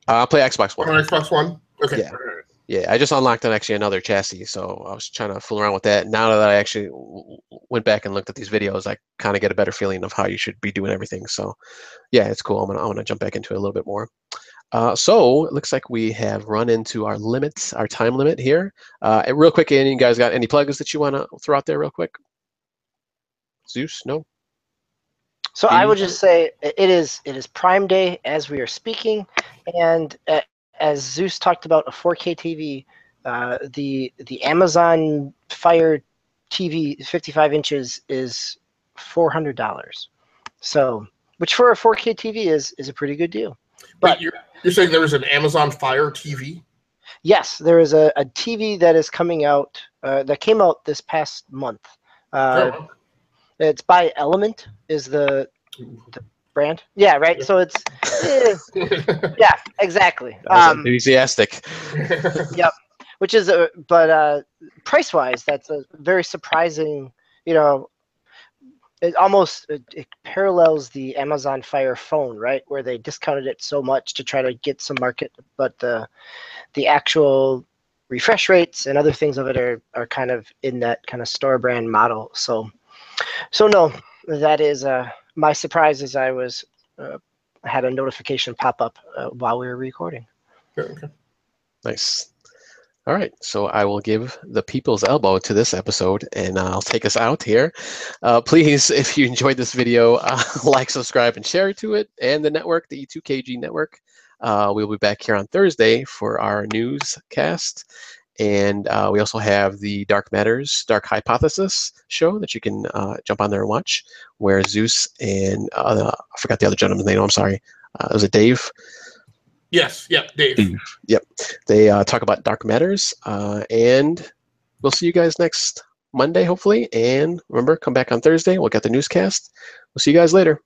I'll play Xbox One. On Xbox One? Okay. Yeah. Yeah, I just unlocked actually another chassis, so I was trying to fool around with that. Now that I actually went back and looked at these videos, I kind of get a better feeling of how you should be doing everything. So, yeah, it's cool. I'm gonna jump back into it a little bit more. So it looks like we have run into our limit, our time limit here. Real quick, any you guys got any plugs that you want to throw out there real quick? Zeus, no? So I would just say it is Prime Day as we are speaking, and as Zeus talked about a 4K TV, the Amazon Fire TV 55 inches is $400. So, which for a 4K TV is a pretty good deal. But you're saying there is an Amazon Fire TV? Yes, there is a TV that is coming out, that came out this past month. It's by Element, is the brand. Yeah, right. So it's yeah, exactly. Enthusiastic. Yep. Which is but price wise, that's a very surprising. It almost it parallels the Amazon Fire phone, right, where they discounted it so much to try to get some market, but the actual refresh rates and other things of it are kind of in that kind of store brand model. So no, that is my surprise is I had a notification pop up while we were recording. Okay. Nice. All right, so I will give the people's elbow to this episode, and I'll take us out here. Please, if you enjoyed this video, like, subscribe, and share to it and the network, the E2KG network. We'll be back here on Thursday for our newscast. And we also have the Dark Matters, Dark Hypothesis show that you can jump on there and watch, where Zeus and I forgot the other gentleman's name. I'm sorry. Was it Dave? Yes. Yep. Dave. Yep. They talk about Dark Matters, and we'll see you guys next Monday, hopefully. And remember, come back on Thursday. We'll get the newscast. We'll see you guys later.